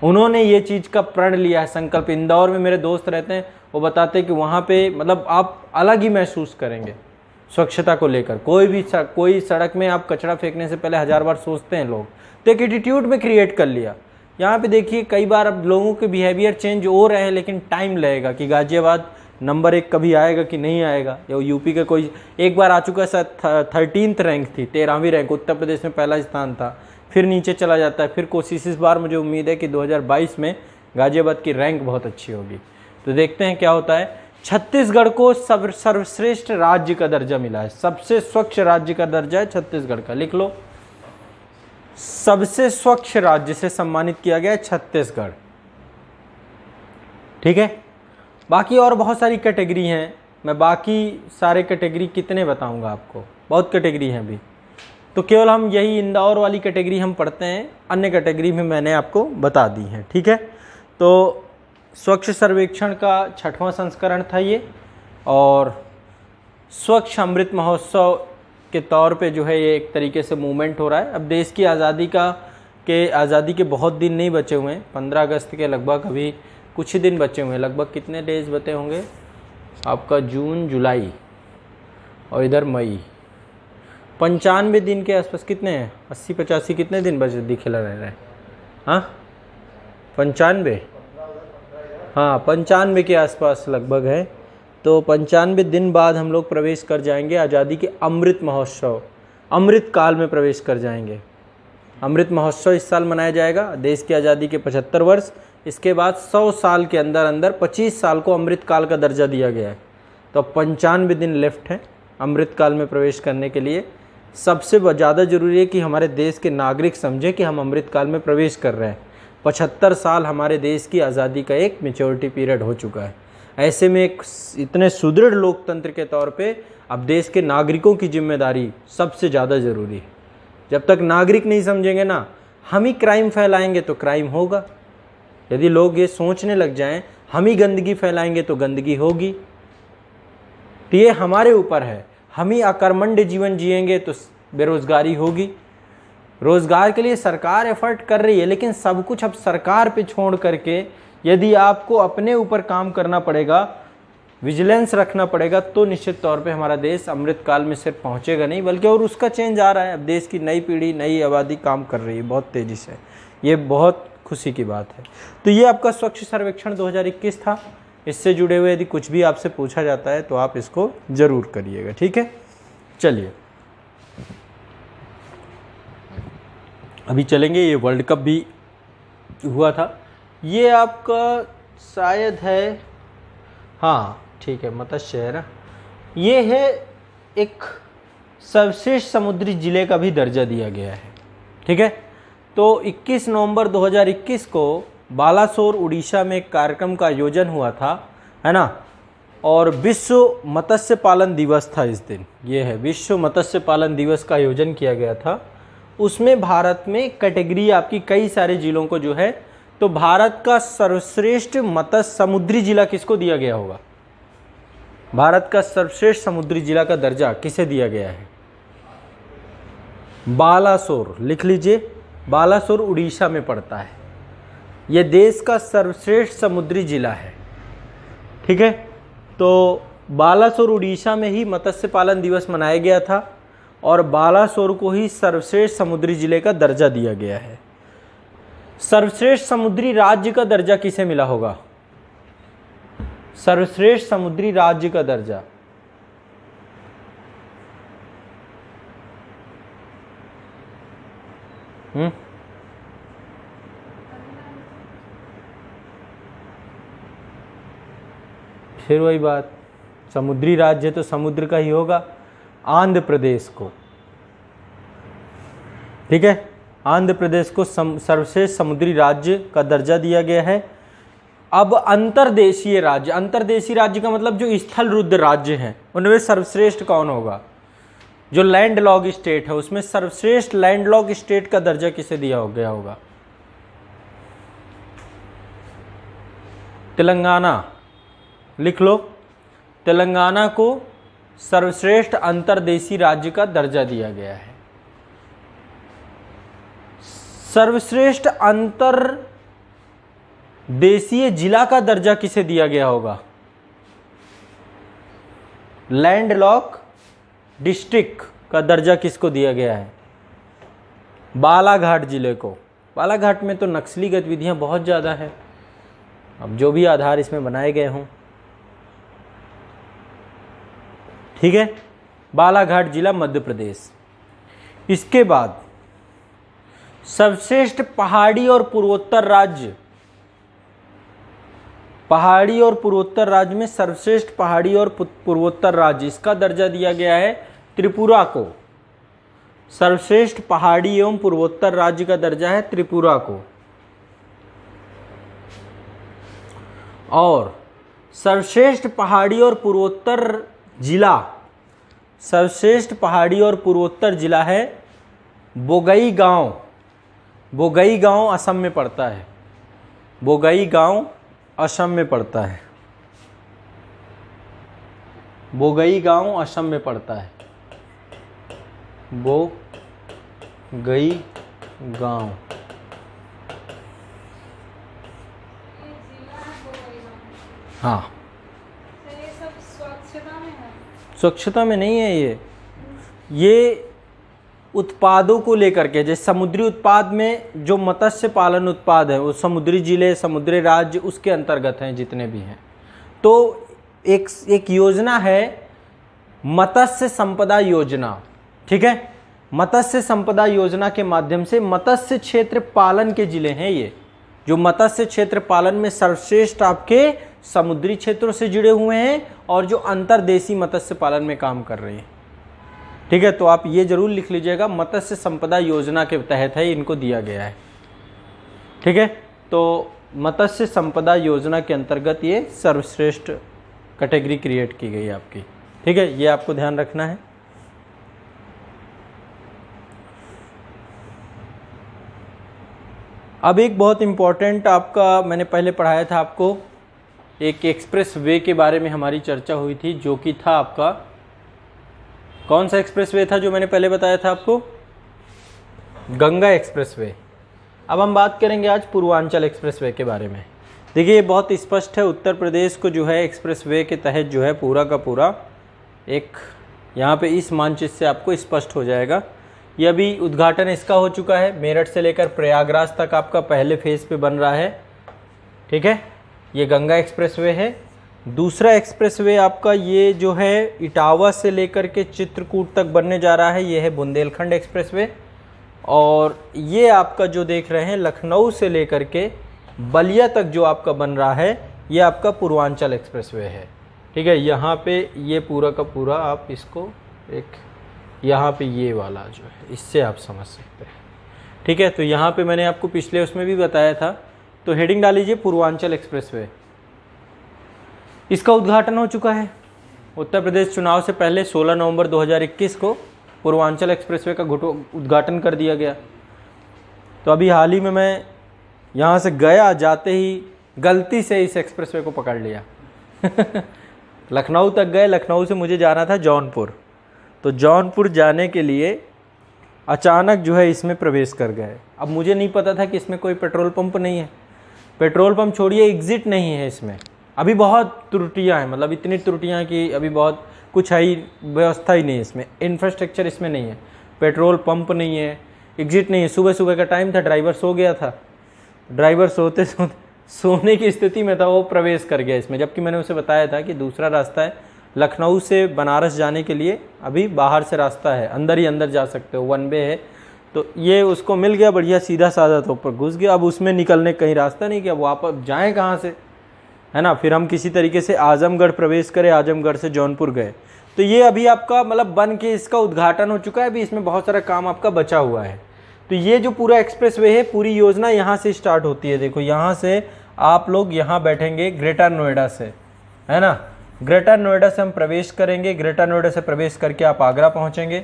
उन्होंने ये चीज़ का प्रण लिया है, संकल्प। इंदौर में मेरे दोस्त रहते हैं, वो बताते हैं कि वहाँ पे मतलब आप अलग ही महसूस करेंगे स्वच्छता को लेकर। कोई सड़क में आप कचरा फेंकने से पहले 1000 बार सोचते हैं लोग, तो एक एटीट्यूड में क्रिएट कर लिया। यहाँ पे देखिए कई बार अब लोगों के बिहेवियर चेंज हो रहे हैं, लेकिन टाइम लगेगा कि गाज़ियाबाद नंबर 1 कभी आएगा कि नहीं आएगा। या यूपी का कोई एक बार आ चुका है, शायद 13th रैंक थी, 13वीं रैंक, उत्तर प्रदेश में पहला स्थान था, फिर नीचे चला जाता है, फिर कोशिश। इस बार मुझे उम्मीद है कि 2022 में गाज़ियाबाद की रैंक बहुत अच्छी होगी। तो देखते हैं क्या होता है। छत्तीसगढ़ को सर्वश्रेष्ठ राज्य का दर्जा मिला है, सबसे स्वच्छ राज्य का दर्जा है छत्तीसगढ़ का, लिख लो। सबसे स्वच्छ राज्य से सम्मानित किया गया है छत्तीसगढ़, ठीक है। बाकी और बहुत सारी कैटेगरी हैं, मैं बाकी सारे कैटेगरी कितने बताऊंगा आपको, बहुत कैटेगरी हैं अभी, तो केवल हम यही इंदौर वाली कैटेगरी हम पढ़ते हैं, अन्य कैटेगरी में मैंने आपको बता दी हैं, ठीक है। तो स्वच्छ सर्वेक्षण का 6वां संस्करण था ये, और स्वच्छ अमृत महोत्सव के तौर पे जो है ये एक तरीके से मूवमेंट हो रहा है। अब देश की आज़ादी के बहुत दिन नहीं बचे हुए हैं, 15 अगस्त के लगभग अभी कुछ ही दिन बचे हुए हैं। लगभग कितने डेज बचे होंगे आपका? जून, जुलाई और इधर मई, 95 दिन के आसपास। कितने हैं? 80-85 कितने दिन बचे दिखला रह रहे हैं? हाँ 95, हाँ 95 के आसपास लगभग है। तो 95 दिन बाद हम लोग प्रवेश कर जाएंगे आज़ादी के अमृत महोत्सव, अमृत काल में प्रवेश कर जाएंगे। अमृत महोत्सव इस साल मनाया जाएगा, देश की आज़ादी के 75 वर्ष। इसके बाद 100 साल के अंदर अंदर 25 साल को अमृत काल का दर्जा दिया गया है। तो 95 दिन लेफ्ट हैं अमृत काल में प्रवेश करने के लिए। सबसे ज़्यादा ज़रूरी है कि हमारे देश के नागरिक समझे कि हम अमृत काल में प्रवेश कर रहे हैं। 75 साल हमारे देश की आज़ादी का एक मैच्योरिटी पीरियड हो चुका है। ऐसे में एक इतने सुदृढ़ लोकतंत्र के तौर पे अब देश के नागरिकों की जिम्मेदारी सबसे ज़्यादा ज़रूरी है। जब तक नागरिक नहीं समझेंगे ना, हम ही क्राइम फैलाएंगे तो क्राइम होगा। यदि लोग ये सोचने लग जाएं हम ही गंदगी फैलाएंगे तो गंदगी होगी। तो ये हमारे ऊपर है, हम ही अकर्मण्य जीवन जिएंगे तो बेरोजगारी होगी। रोजगार के लिए सरकार एफर्ट कर रही है, लेकिन सब कुछ अब सरकार पे छोड़ करके यदि आपको अपने ऊपर काम करना पड़ेगा विजिलेंस रखना पड़ेगा, तो निश्चित तौर पे हमारा देश अमृत काल में सिर्फ पहुंचेगा नहीं, बल्कि और उसका चेंज आ रहा है। अब देश की नई पीढ़ी, नई आबादी काम कर रही है बहुत तेज़ी से, ये बहुत खुशी की बात है। तो ये आपका स्वच्छ सर्वेक्षण 2021 था। इससे जुड़े हुए यदि कुछ भी आपसे पूछा जाता है तो आप इसको ज़रूर करिएगा, ठीक है। चलिए अभी चलेंगे, ये वर्ल्ड कप भी हुआ था, ये आपका शायद है, हाँ ठीक है, मत्स्य है ना। ये है एक सर्वश्रेष्ठ समुद्री जिले का भी दर्जा दिया गया है, ठीक है। तो 21 नवंबर 2021 को बालासोर उड़ीसा में एक कार्यक्रम का आयोजन हुआ था, है ना, और विश्व मत्स्य पालन दिवस था इस दिन। ये है विश्व मत्स्य पालन दिवस का आयोजन किया गया था। उसमें भारत में कैटेगरी आपकी कई सारे जिलों को जो है, तो भारत का सर्वश्रेष्ठ मत्स्य समुद्री जिला किसको दिया गया होगा? भारत का सर्वश्रेष्ठ समुद्री जिला का दर्जा किसे दिया गया है? बालासोर, लिख लीजिए, बालासोर उड़ीसा में पड़ता है। यह देश का सर्वश्रेष्ठ समुद्री जिला है, ठीक है। तो बालासोर उड़ीसा में ही मत्स्य पालन दिवस मनाया गया था और बालासोर को ही सर्वश्रेष्ठ समुद्री जिले का दर्जा दिया गया है। सर्वश्रेष्ठ समुद्री राज्य का दर्जा किसे मिला होगा? सर्वश्रेष्ठ समुद्री राज्य का दर्जा फिर वही बात, समुद्री राज्य तो समुद्र का ही होगा, आंध्र प्रदेश को, ठीक है। आंध्र प्रदेश को सर्वश्रेष्ठ समुद्री राज्य का दर्जा दिया गया है। अब अंतर्देशीय राज्य, अंतर्देशीय राज्य का मतलब जो स्थल रुद्ध राज्य हैं उनमें सर्वश्रेष्ठ कौन होगा? जो लैंड लॉग स्टेट है उसमें सर्वश्रेष्ठ लैंड लॉग स्टेट का दर्जा किसे दिया गया होगा? तेलंगाना, लिख लो, तेलंगाना को सर्वश्रेष्ठ अंतर्देशीय राज्य का दर्जा दिया गया है। सर्वश्रेष्ठ अंतर्देशीय जिला का दर्जा किसे दिया गया होगा? लैंड लॉक डिस्ट्रिक्ट का दर्जा किसको दिया गया है? बालाघाट जिले को। बालाघाट में तो नक्सली गतिविधियां बहुत ज़्यादा है, अब जो भी आधार इसमें बनाए गए हों, ठीक है। बालाघाट जिला मध्य प्रदेश। इसके बाद सर्वश्रेष्ठ पहाड़ी और पूर्वोत्तर राज्य, पहाड़ी और पूर्वोत्तर राज्य में सर्वश्रेष्ठ पहाड़ी और पूर्वोत्तर राज्य, इसका दर्जा दिया गया है त्रिपुरा को। सर्वश्रेष्ठ पहाड़ी एवं पूर्वोत्तर राज्य का दर्जा है त्रिपुरा को। और सर्वश्रेष्ठ पहाड़ी और पूर्वोत्तर जिला, सर्वश्रेष्ठ पहाड़ी और पूर्वोत्तर जिला है बोगई गांव। बोगई गांव असम में पड़ता है, बोगई गांव असम में पड़ता है, बोगई गांव असम में पड़ता है, बोगई गांव। हाँ, स्वच्छता में नहीं है ये उत्पादों को लेकर के, जैसे समुद्री उत्पाद में जो मत्स्य पालन उत्पाद है वो समुद्री जिले, समुद्री राज्य उसके अंतर्गत हैं जितने भी हैं। तो एक योजना है मत्स्य संपदा योजना, ठीक है। मत्स्य संपदा योजना के माध्यम से मत्स्य क्षेत्र पालन के जिले हैं ये, जो मत्स्य क्षेत्र पालन में सर्वश्रेष्ठ आपके समुद्री क्षेत्रों से जुड़े हुए हैं और जो अंतर्देशीय मत्स्य पालन में काम कर रहे हैं, ठीक है। तो आप ये जरूर लिख लीजिएगा, मत्स्य संपदा योजना के तहत है इनको दिया गया है, ठीक है। तो मत्स्य संपदा योजना के अंतर्गत ये सर्वश्रेष्ठ कैटेगरी क्रिएट की गई आपकी, ठीक है। ये आपको ध्यान रखना है। अब एक बहुत इम्पोर्टेंट आपका मैंने पहले पढ़ाया था आपको, एक एक्सप्रेस वे के बारे में हमारी चर्चा हुई थी, जो कि था आपका, कौन सा एक्सप्रेस वे था जो मैंने पहले बताया था आपको? Ganga express way. अब हम बात करेंगे आज पूर्वांचल एक्सप्रेस वे के बारे में। देखिए ये बहुत स्पष्ट है, उत्तर प्रदेश को जो है एक्सप्रेसवे के तहत जो है पूरा का पूरा एक यहाँ पे इस मानचित्र से आपको स्पष्ट हो जाएगा। ये अभी उद्घाटन इसका हो चुका है, मेरठ से लेकर प्रयागराज तक आपका पहले फेज़ पे बन रहा है। ठीक है, ये गंगा एक्सप्रेसवे है। दूसरा एक्सप्रेसवे आपका ये जो है इटावा से लेकर के चित्रकूट तक बनने जा रहा है, ये है बुंदेलखंड एक्सप्रेसवे। और ये आपका जो देख रहे हैं लखनऊ से लेकर के बलिया तक जो आपका बन रहा है, ये आपका पूर्वांचल एक्सप्रेसवे है। ठीक है, यहाँ पे ये पूरा का पूरा आप इसको एक यहाँ पे ये वाला जो है इससे आप समझ सकते हैं। ठीक है, तो यहाँ पे मैंने आपको पिछले उसमें भी बताया था, तो हेडिंग डाल लीजिए पूर्वांचल एक्सप्रेसवे। इसका उद्घाटन हो चुका है। उत्तर प्रदेश चुनाव से पहले 16 नवंबर 2021 को पूर्वांचल एक्सप्रेसवे का उद्घाटन कर दिया गया। तो अभी हाल ही में मैं यहाँ से गया, जाते ही गलती से इस एक्सप्रेसवे को पकड़ लिया लखनऊ तक गए, लखनऊ से मुझे जाना था जौनपुर, तो जौनपुर जाने के लिए अचानक जो है इसमें प्रवेश कर गए। अब मुझे नहीं पता था कि इसमें कोई पेट्रोल पंप नहीं है, पेट्रोल पंप छोड़िए एग्ज़िट नहीं है इसमें। अभी बहुत त्रुटियां हैं, मतलब इतनी त्रुटियां कि अभी बहुत कुछ है ही, व्यवस्था ही नहीं है इसमें, इंफ्रास्ट्रक्चर इसमें नहीं है, पेट्रोल पंप नहीं है, एग्ज़िट नहीं है। सुबह सुबह का टाइम था, ड्राइवर सो गया था, ड्राइवर सोने की स्थिति में था, वो प्रवेश कर गया इसमें। जबकि मैंने उसे बताया था कि दूसरा रास्ता है लखनऊ से बनारस जाने के लिए, अभी बाहर से रास्ता है, अंदर ही अंदर जा सकते हो, 1 वे है। तो ये उसको मिल गया बढ़िया, सीधा साधा तो ऊपर घुस गया। अब उसमें निकलने कहीं रास्ता नहीं कि अब वापस जाएँ कहाँ से, है ना। फिर हम किसी तरीके से आजमगढ़ प्रवेश करें, आजमगढ़ से जौनपुर गए। तो ये अभी आपका मतलब बन के इसका उद्घाटन हो चुका है, अभी इसमें बहुत सारा काम आपका बचा हुआ है। तो ये जो पूरा एक्सप्रेसवे है, पूरी योजना यहाँ से स्टार्ट होती है। देखो यहाँ से आप लोग यहाँ बैठेंगे ग्रेटर नोएडा से, है ना, ग्रेटर नोएडा से हम प्रवेश करेंगे, ग्रेटर नोएडा से प्रवेश करके आप आगरा पहुँचेंगे।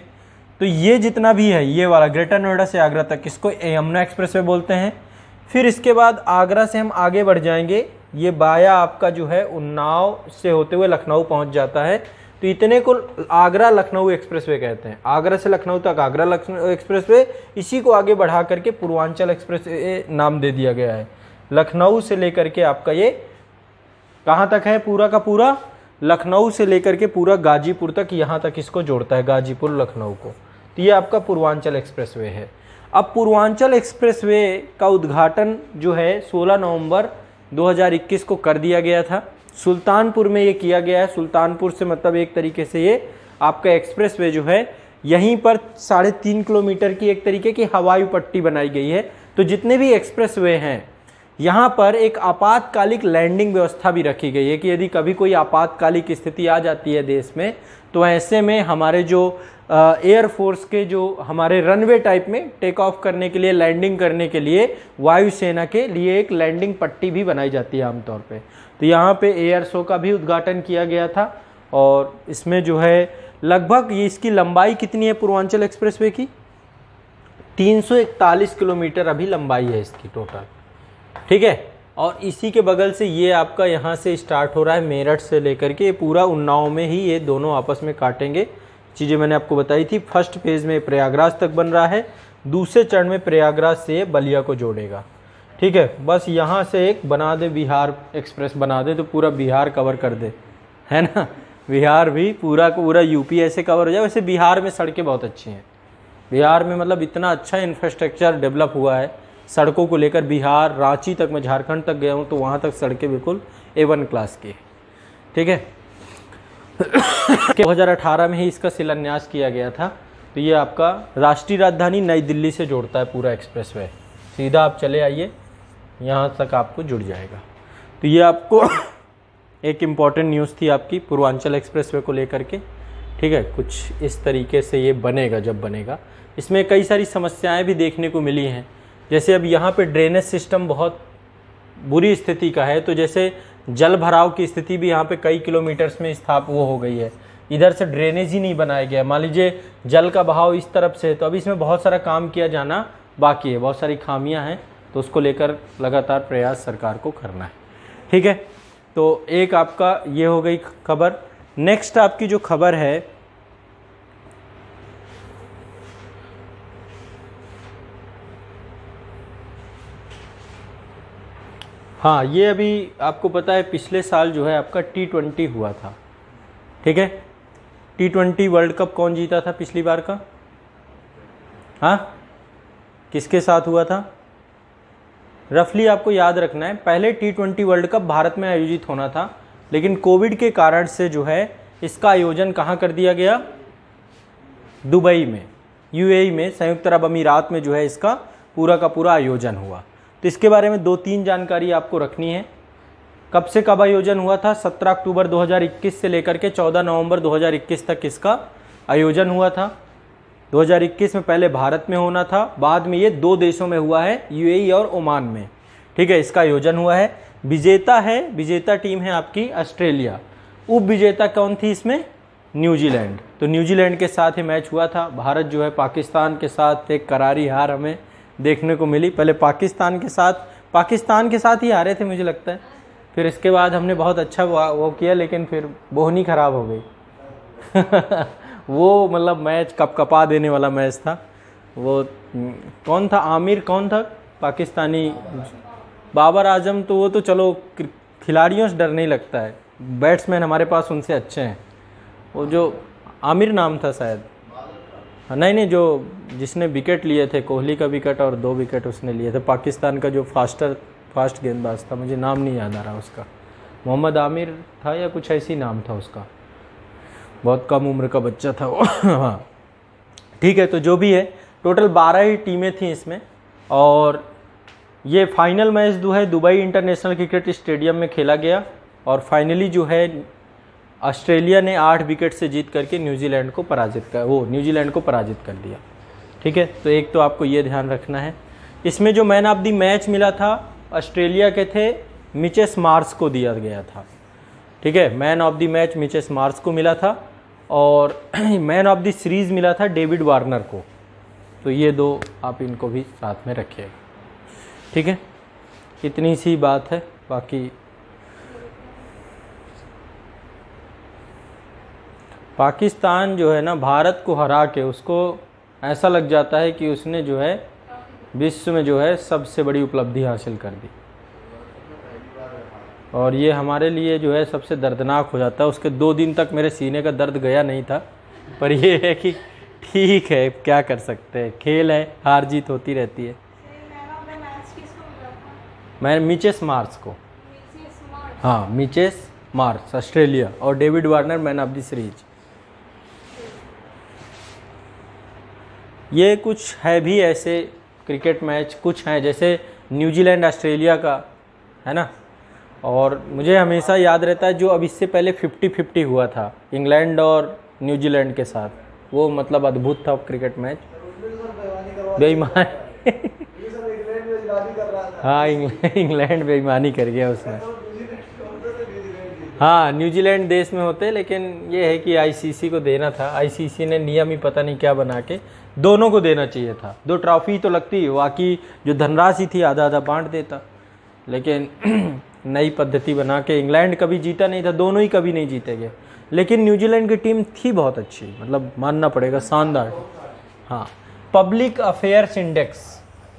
तो ये जितना भी है ये वाला ग्रेटर नोएडा से आगरा तक, इसको यमुना एक्सप्रेसवे बोलते हैं। फिर इसके बाद आगरा से हम आगे बढ़ जाएंगे, ये बाया आपका जो है उन्नाव से होते हुए लखनऊ पहुंच जाता है। तो इतने को आगरा लखनऊ एक्सप्रेसवे कहते हैं। आगरा से लखनऊ तक आगरा लखनऊ एक्सप्रेसवे, इसी को आगे बढ़ा करके पूर्वांचल एक्सप्रेसवे नाम दे दिया गया है। लखनऊ से लेकर के आपका ये कहाँ तक है, पूरा का पूरा लखनऊ से लेकर के पूरा गाजीपुर तक, यहाँ तक इसको जोड़ता है, गाजीपुर लखनऊ को। तो ये आपका पूर्वांचल एक्सप्रेसवे है। अब पूर्वांचल एक्सप्रेसवे का उद्घाटन जो है 16 नवंबर 2021 को कर दिया गया था। सुल्तानपुर में ये किया गया है। सुल्तानपुर से मतलब एक तरीके से ये आपका एक्सप्रेसवे जो है यहीं पर 3.5 किलोमीटर की एक तरीके की हवाई पट्टी बनाई गई है। तो जितने भी एक्सप्रेसवे हैं यहाँ पर एक आपातकालिक लैंडिंग व्यवस्था भी रखी गई है कि यदि कभी कोई आपातकालिक स्थिति आ जाती है देश में, तो ऐसे में हमारे जो एयरफोर्स के जो हमारे रनवे टाइप में टेक ऑफ करने के लिए, लैंडिंग करने के लिए वायुसेना के लिए एक लैंडिंग पट्टी भी बनाई जाती है आमतौर पे। तो यहाँ पे एयर शो का भी उद्घाटन किया गया था। और इसमें जो है लगभग ये इसकी लंबाई कितनी है पूर्वांचल एक्सप्रेसवे की, 341 किलोमीटर अभी लंबाई है इसकी टोटल। ठीक है, और इसी के बगल से ये आपका यहाँ से स्टार्ट हो रहा है मेरठ से लेकर के, ये पूरा उन्नाव में ही ये दोनों आपस में काटेंगे। चीज़ें मैंने आपको बताई थी। फर्स्ट फेज़ में प्रयागराज तक बन रहा है, दूसरे चरण में प्रयागराज से बलिया को जोड़ेगा। ठीक है, बस यहाँ से एक बना दे, बिहार एक्सप्रेस बना दे तो पूरा बिहार कवर कर दे, है ना। बिहार भी पूरा का पूरा यूपी ऐसे कवर हो जाए। वैसे बिहार में सड़कें बहुत अच्छी हैं, बिहार में मतलब इतना अच्छा इंफ्रास्ट्रक्चर डेवलप हुआ है सड़कों को लेकर। बिहार, रांची तक, मैं झारखंड तक गया हूँ तो वहाँ तक सड़कें बिल्कुल A1 क्लास की। ठीक है 2018 में ही इसका शिलान्यास किया गया था। तो ये आपका राष्ट्रीय राजधानी नई दिल्ली से जोड़ता है पूरा एक्सप्रेसवे। सीधा आप चले आइए, यहाँ तक आपको जुड़ जाएगा। तो ये आपको एक इम्पॉर्टेंट न्यूज़ थी आपकी पूर्वांचल एक्सप्रेसवे को लेकर के। ठीक है, कुछ इस तरीके से ये बनेगा। जब बनेगा इसमें कई सारी समस्याएं भी देखने को मिली हैं। जैसे अब यहाँ पे ड्रेनेज सिस्टम बहुत बुरी स्थिति का है, तो जैसे जल भराव की स्थिति भी यहाँ पे कई किलोमीटर्स में वो हो गई है। इधर से ड्रेनेज ही नहीं बनाया गया। मान लीजिए जल का बहाव इस तरफ से है, तो अभी इसमें बहुत सारा काम किया जाना बाकी है, बहुत सारी खामियां हैं, तो उसको लेकर लगातार प्रयास सरकार को करना है। ठीक है, तो एक आपका ये हो गई खबर। नेक्स्ट आपकी जो खबर है हाँ, ये अभी आपको पता है पिछले साल जो है आपका T20 हुआ था, ठीक है। T20 वर्ल्ड कप कौन जीता था पिछली बार का? हाँ, किसके साथ हुआ था? रफली आपको याद रखना है, पहले T20 वर्ल्ड कप भारत में आयोजित होना था, लेकिन कोविड के कारण से जो है इसका आयोजन कहाँ कर दिया गया? दुबई में, यूएई में, संयुक्त अरब अमीरात में जो है इसका पूरा का पूरा आयोजन हुआ। तो इसके बारे में 2-3 जानकारी आपको रखनी है। कब से कब आयोजन हुआ था? 17 अक्टूबर 2021 से लेकर के 14 नवंबर 2021 तक इसका आयोजन हुआ था। 2021 में पहले भारत में होना था, बाद में ये 2 देशों में हुआ है, यूएई और ओमान में, ठीक है। इसका आयोजन हुआ है। विजेता टीम है आपकी ऑस्ट्रेलिया। उप विजेता कौन थी इसमें? न्यूजीलैंड। तो न्यूजीलैंड के साथ ही मैच हुआ था। भारत जो है पाकिस्तान के साथ एक करारी हार हमें देखने को मिली। पहले पाकिस्तान के साथ ही हारे थे मुझे लगता है, फिर इसके बाद हमने बहुत अच्छा वो किया, लेकिन फिर बोहनी ख़राब हो गई वो मतलब मैच कपकपा देने वाला मैच था वो। कौन था? आमिर कौन था पाकिस्तानी? बाबर आजम। तो वो तो चलो खिलाड़ियों से डर नहीं लगता है, बैट्समैन हमारे पास उनसे अच्छे हैं। वो जो आमिर नाम था शायद, नहीं, जो जिसने विकेट लिए थे, कोहली का विकेट और 2 विकेट उसने लिए थे, पाकिस्तान का जो फास्ट गेंदबाज था, मुझे नाम नहीं याद आ रहा उसका, मोहम्मद आमिर था या कुछ ऐसी नाम था उसका, बहुत कम उम्र का बच्चा था वो हाँ, ठीक है। तो जो भी है, टोटल 12 ही टीमें थी इसमें, और ये फाइनल मैच जो है दुबई इंटरनेशनल क्रिकेट स्टेडियम में खेला गया, और फाइनली जो है ऑस्ट्रेलिया ने 8 विकेट से जीत करके न्यूजीलैंड को पराजित कर दिया, ठीक है। तो एक तो आपको ये ध्यान रखना है। इसमें जो मैन ऑफ द मैच मिला था ऑस्ट्रेलिया के थे मिचेस मार्श को दिया गया था, ठीक है। Man of the match Mitchell Marsh को मिला था, और मैन ऑफ द सीरीज़ मिला था डेविड वार्नर को। तो ये 2 आप इनको भी साथ में रखिएगा, ठीक है। इतनी सी बात है। बाकी पाकिस्तान जो है ना, भारत को हरा के उसको ऐसा लग जाता है कि उसने जो है विश्व में जो है सबसे बड़ी उपलब्धि हासिल कर दी, और ये हमारे लिए जो है सबसे दर्दनाक हो जाता है। उसके 2 दिन तक मेरे सीने का दर्द गया नहीं था, पर ये है कि ठीक है, क्या कर सकते हैं, खेल है, हार जीत होती रहती है। मैं मिचेस मार्श को, हाँ, मिचेस मार्श ऑस्ट्रेलिया, और David Warner man of the series. ये कुछ है भी ऐसे क्रिकेट मैच, कुछ हैं जैसे न्यूजीलैंड ऑस्ट्रेलिया का है ना, और मुझे हमेशा याद रहता है जो अब इससे पहले 50-50 हुआ था इंग्लैंड और न्यूजीलैंड के साथ, वो मतलब अद्भुत था क्रिकेट मैच, बेईमान हाँ, इंग्लैंड बेईमानी कर गया उसमें। हाँ, न्यूजीलैंड देश में होते, लेकिन ये है कि आईसीसी को देना था, आईसीसी ने नियम ही पता नहीं क्या बना के दोनों को देना चाहिए था। 2 ट्रॉफी तो लगती, बाकी जो धनराशि थी आधा आधा बांट देता, लेकिन नई पद्धति बना के इंग्लैंड कभी जीता नहीं था, दोनों ही कभी नहीं जीते गए। लेकिन न्यूजीलैंड की टीम थी बहुत अच्छी, मतलब मानना पड़ेगा, शानदार। हाँ, पब्लिक अफेयर्स इंडेक्स,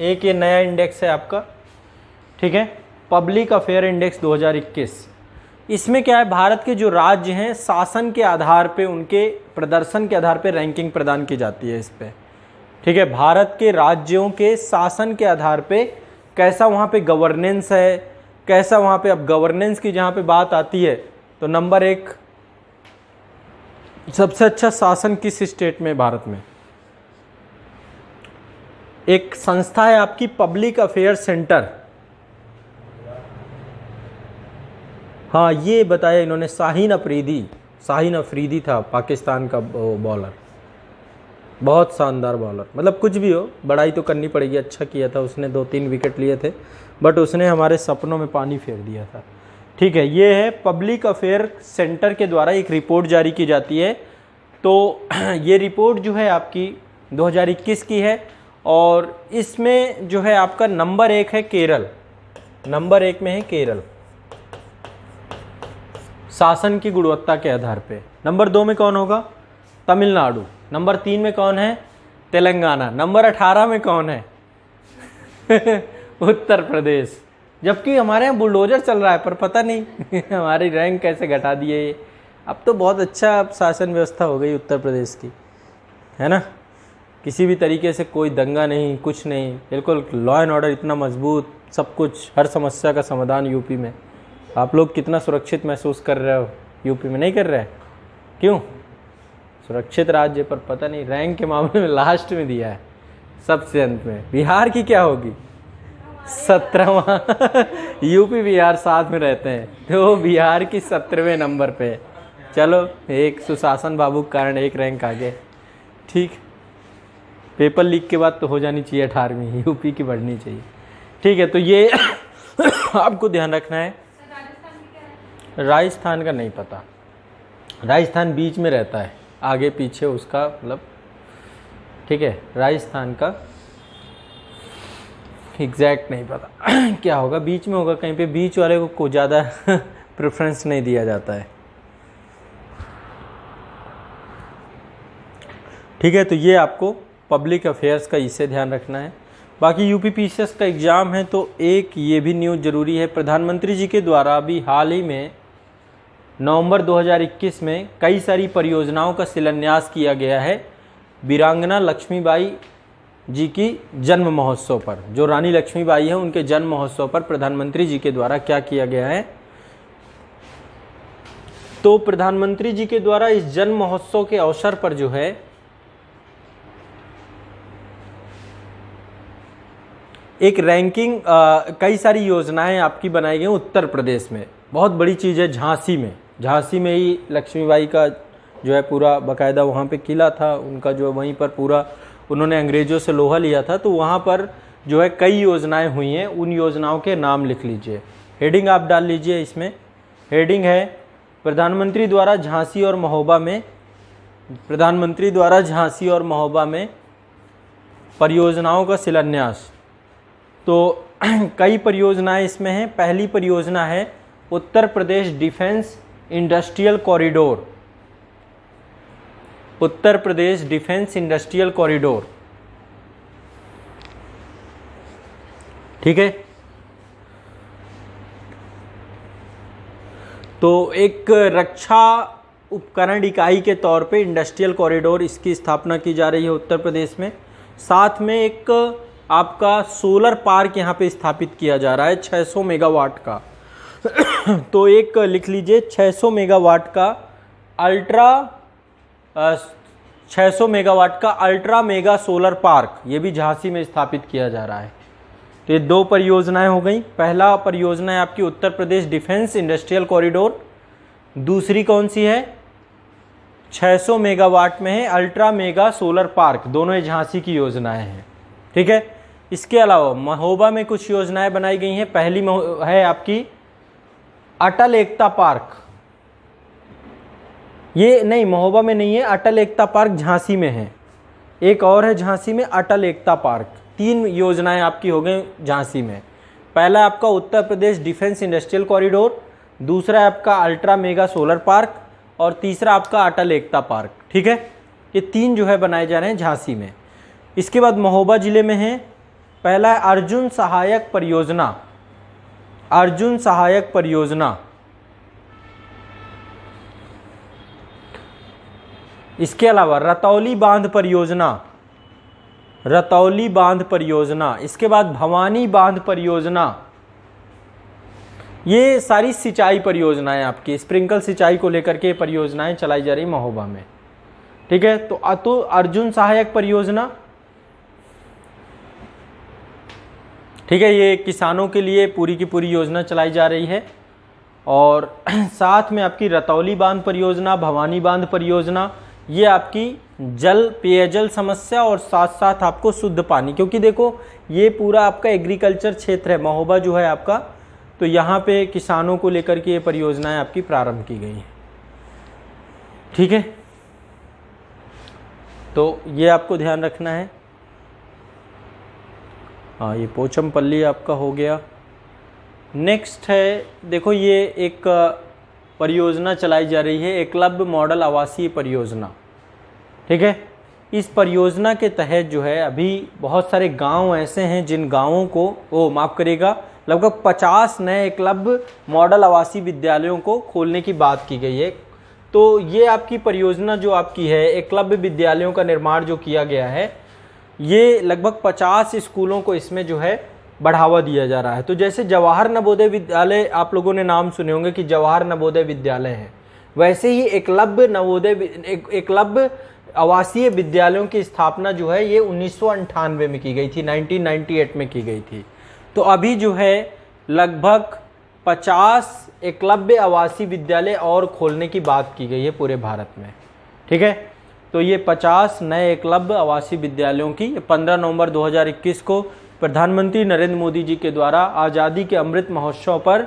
एक ये नया इंडेक्स है आपका, ठीक है, पब्लिक अफेयर इंडेक्स 2021। इसमें क्या है, भारत के जो राज्य हैं शासन के आधार पे, उनके प्रदर्शन के आधार पे रैंकिंग प्रदान की जाती है इस पे, ठीक है। भारत के राज्यों के शासन के आधार पे कैसा वहाँ पे गवर्नेंस है, कैसा वहाँ पे, अब गवर्नेंस की जहाँ पे बात आती है तो नंबर 1 सबसे अच्छा शासन किस स्टेट में? भारत में एक संस्था है आपकी पब्लिक अफेयर सेंटर, हाँ, ये बताया इन्होंने, शाहीन अफरीदी था पाकिस्तान का बॉलर, बहुत शानदार बॉलर, मतलब कुछ भी हो, बड़ाई तो करनी पड़ेगी, अच्छा किया था उसने, 2-3 विकेट लिए थे, बट उसने हमारे सपनों में पानी फेर दिया था, ठीक है। ये है पब्लिक अफेयर सेंटर के द्वारा एक रिपोर्ट जारी की जाती है। तो ये रिपोर्ट जो है आपकी 2021 की है, और इसमें जो है आपका नंबर 1 है केरल, नंबर 1 में है केरल शासन की गुणवत्ता के आधार पे। नंबर 2 में कौन होगा? तमिलनाडु। नंबर 3 में कौन है? तेलंगाना। नंबर 18 में कौन है? उत्तर प्रदेश। जबकि हमारे यहाँ बुलडोजर चल रहा है, पर पता नहीं हमारी रैंक कैसे घटा दिए ये। अब तो बहुत अच्छा शासन व्यवस्था हो गई उत्तर प्रदेश की, है ना। किसी भी तरीके से कोई दंगा नहीं, कुछ नहीं, बिल्कुल लॉ एंड ऑर्डर इतना मजबूत, सब कुछ, हर समस्या का समाधान यूपी में। आप लोग कितना सुरक्षित महसूस कर रहे हो यूपी में? नहीं कर रहे हैं? क्यों? सुरक्षित राज्य, पर पता नहीं रैंक के मामले में लास्ट में दिया है, सबसे अंत में। बिहार की क्या होगी? 17वां यूपी बिहार साथ में रहते हैं, तो बिहार की 17वें नंबर पे। चलो, एक सुशासन बाबू के कारण एक रैंक आगे। ठीक, पेपर लीक के बाद तो हो जानी चाहिए 18वीं, यूपी की बढ़नी चाहिए। ठीक है, तो ये आपको ध्यान रखना है। राजस्थान का नहीं पता, राजस्थान बीच में रहता है, आगे पीछे उसका मतलब, ठीक है। राजस्थान का एग्जैक्ट नहीं पता क्या होगा, बीच में होगा कहीं पे, बीच वाले को ज़्यादा प्रेफरेंस नहीं दिया जाता है। ठीक है, तो ये आपको पब्लिक अफेयर्स का इससे ध्यान रखना है। बाकी यूपीपीसीएस का एग्ज़ाम है, तो एक ये भी न्यूज़ ज़रूरी है, प्रधानमंत्री जी के द्वारा अभी हाल ही में नवंबर 2021 में कई सारी परियोजनाओं का शिलान्यास किया गया है वीरांगना लक्ष्मीबाई जी की जन्म महोत्सव पर। जो रानी लक्ष्मीबाई है उनके जन्म महोत्सव पर प्रधानमंत्री जी के द्वारा क्या किया गया है, तो प्रधानमंत्री जी के द्वारा इस जन्म महोत्सव के अवसर पर जो है एक रैंकिंग, कई सारी योजनाएं आपकी बनाई गई उत्तर प्रदेश में। बहुत बड़ी चीज़ है झांसी में, झांसी में ही लक्ष्मीबाई का जो है पूरा बाकायदा वहाँ पे किला था उनका, जो वहीं पर पूरा उन्होंने अंग्रेज़ों से लोहा लिया था, तो वहाँ पर जो है कई योजनाएं हुई हैं। उन योजनाओं के नाम लिख लीजिए, हेडिंग आप डाल लीजिए। इसमें हेडिंग है प्रधानमंत्री द्वारा झांसी और महोबा में, प्रधानमंत्री द्वारा झांसी और महोबा में परियोजनाओं का शिलान्यास। तो कई परियोजनाएं इसमें हैं। पहली परियोजना है Uttar Pradesh defence industrial corridor, Uttar Pradesh defence industrial corridor. ठीक है, तो एक रक्षा उपकरण इकाई के तौर पे इंडस्ट्रियल कॉरिडोर इसकी स्थापना की जा रही है उत्तर प्रदेश में। साथ में एक आपका सोलर पार्क यहाँ पे स्थापित किया जा रहा है 600 मेगावाट का। तो एक लिख लीजिए 600 मेगावाट का अल्ट्रा 600 मेगावाट का अल्ट्रा मेगा सोलर पार्क, ये भी झांसी में स्थापित किया जा रहा है। तो ये दो परियोजनाएं हो गई। पहला परियोजना है आपकी Uttar Pradesh defence industrial corridor, दूसरी कौन सी है? 600 मेगावाट में है अल्ट्रा मेगा सोलर पार्क, दोनों ही झांसी की योजनाएं हैं। ठीक है, इसके अलावा महोबा में कुछ योजनाएं बनाई गई हैं। पहली है आपकी अटल एकता पार्क, ये नहीं महोबा में नहीं है, अटल एकता पार्क झांसी में है। एक और है झांसी में अटल एकता पार्क। तीन योजनाएं आपकी हो गई झांसी में। पहला आपका Uttar Pradesh defence industrial corridor, दूसरा आपका अल्ट्रा मेगा सोलर पार्क और तीसरा आपका अटल एकता पार्क। ठीक है, ये तीन जो है बनाए जा रहे हैं झांसी में। इसके बाद महोबा जिले में है, पहला है अर्जुन सहायक परियोजना, अर्जुन सहायक परियोजना। इसके अलावा रतौली बांध परियोजना, रतौली बांध परियोजना। इसके बाद भवानी बांध परियोजना। ये सारी सिंचाई परियोजनाएं आपकी, स्प्रिंकल सिंचाई को लेकर के परियोजनाएं चलाई जा रही महोबा में। ठीक है, तो अर्जुन सहायक परियोजना, ठीक है, ये किसानों के लिए पूरी की पूरी योजना चलाई जा रही है। और साथ में आपकी रतौली बांध परियोजना, भवानी बांध परियोजना, ये आपकी जल पेयजल समस्या और साथ साथ आपको शुद्ध पानी, क्योंकि देखो ये पूरा आपका एग्रीकल्चर क्षेत्र है महोबा जो है आपका, तो यहाँ पे किसानों को लेकर के ये परियोजनाएं आपकी प्रारंभ की गई हैं। ठीक है, तो ये आपको ध्यान रखना है। हाँ, ये पोचमपल्ली आपका हो गया। नेक्स्ट है, देखो ये एक परियोजना चलाई जा रही है एकलव्य मॉडल आवासीय परियोजना। ठीक है, इस परियोजना के तहत जो है अभी बहुत सारे गांव ऐसे हैं जिन गांवों को, माफ़ करिएगा, लगभग 50 नए एकलव्य मॉडल आवासीय विद्यालयों को खोलने की बात की गई है। तो ये आपकी परियोजना जो आपकी है, एकलव्य विद्यालयों का निर्माण जो किया गया है, ये लगभग 50 स्कूलों को इसमें जो है बढ़ावा दिया जा रहा है। तो जैसे जवाहर नवोदय विद्यालय आप लोगों ने नाम सुने होंगे कि जवाहर नवोदय विद्यालय है, वैसे ही एकलव्य आवासीय विद्यालयों की स्थापना जो है ये 1998 में की गई थी, 1998 में की गई थी। तो अभी जो है लगभग 50 एकलव्य आवासीय विद्यालय और खोलने की बात की गई है पूरे भारत में। ठीक है, तो ये 50 नए एकलव्य आवासीय विद्यालयों की 15 नवंबर 2021 को प्रधानमंत्री नरेंद्र मोदी जी के द्वारा आज़ादी के अमृत महोत्सव पर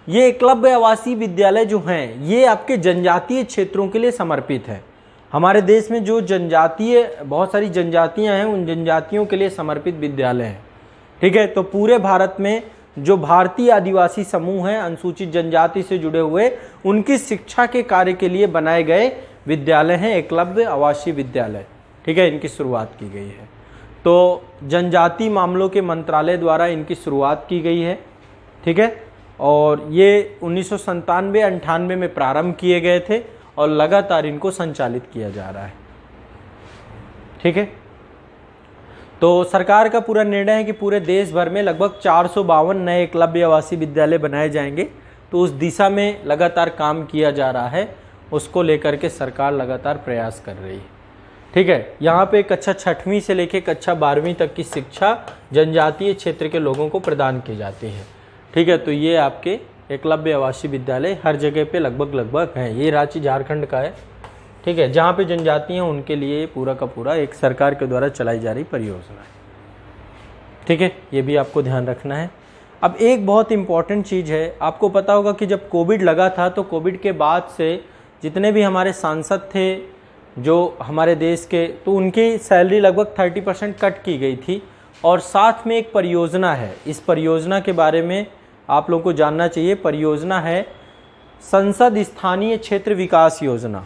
ये एकलव्य आवासीय विद्यालय जो हैं ये आपके जनजातीय क्षेत्रों के लिए समर्पित है। हमारे देश में जो जनजातीय बहुत सारी जनजातियां हैं, उन जनजातियों के लिए समर्पित विद्यालय हैं। ठीक है, तो पूरे भारत में जो भारतीय आदिवासी समूह हैं, अनुसूचित जनजाति से जुड़े हुए, उनकी शिक्षा के कार्य के लिए बनाए गए विद्यालय हैं एकलव्य आवासीय विद्यालय। ठीक है, इनकी शुरुआत की गई है। तो जनजाति मामलों के मंत्रालय द्वारा इनकी शुरुआत की गई है। ठीक है, और ये 1997-98 में प्रारंभ किए गए थे और लगातार इनको संचालित किया जा रहा है। ठीक है, तो सरकार का पूरा निर्णय है कि पूरे देश भर में लगभग 452 नए एकलव्य आवासीय विद्यालय बनाए जाएंगे। तो उस दिशा में लगातार काम किया जा रहा है, उसको लेकर के सरकार लगातार प्रयास कर रही है। ठीक है, यहाँ पे कक्षा 6वीं से लेकर कक्षा 12वीं तक की शिक्षा जनजातीय क्षेत्र के लोगों को प्रदान की जाती है। ठीक है, तो ये आपके एकलव्य आवासीय विद्यालय हर जगह पे लगभग हैं। ये रांची झारखंड का है। ठीक है, जहाँ पे जनजाति हैं उनके लिए पूरा का पूरा एक सरकार के द्वारा चलाई जा रही परियोजना है। ठीक है, ये भी आपको ध्यान रखना है। अब एक बहुत इम्पॉर्टेंट चीज़ है, आपको पता होगा कि जब कोविड लगा था तो कोविड के बाद से जितने भी हमारे सांसद थे जो हमारे देश के, तो उनकी सैलरी लगभग 30% कट की गई थी। और साथ में एक परियोजना है, इस परियोजना के बारे में आप लोगों को जानना चाहिए। परियोजना है संसद स्थानीय क्षेत्र विकास योजना,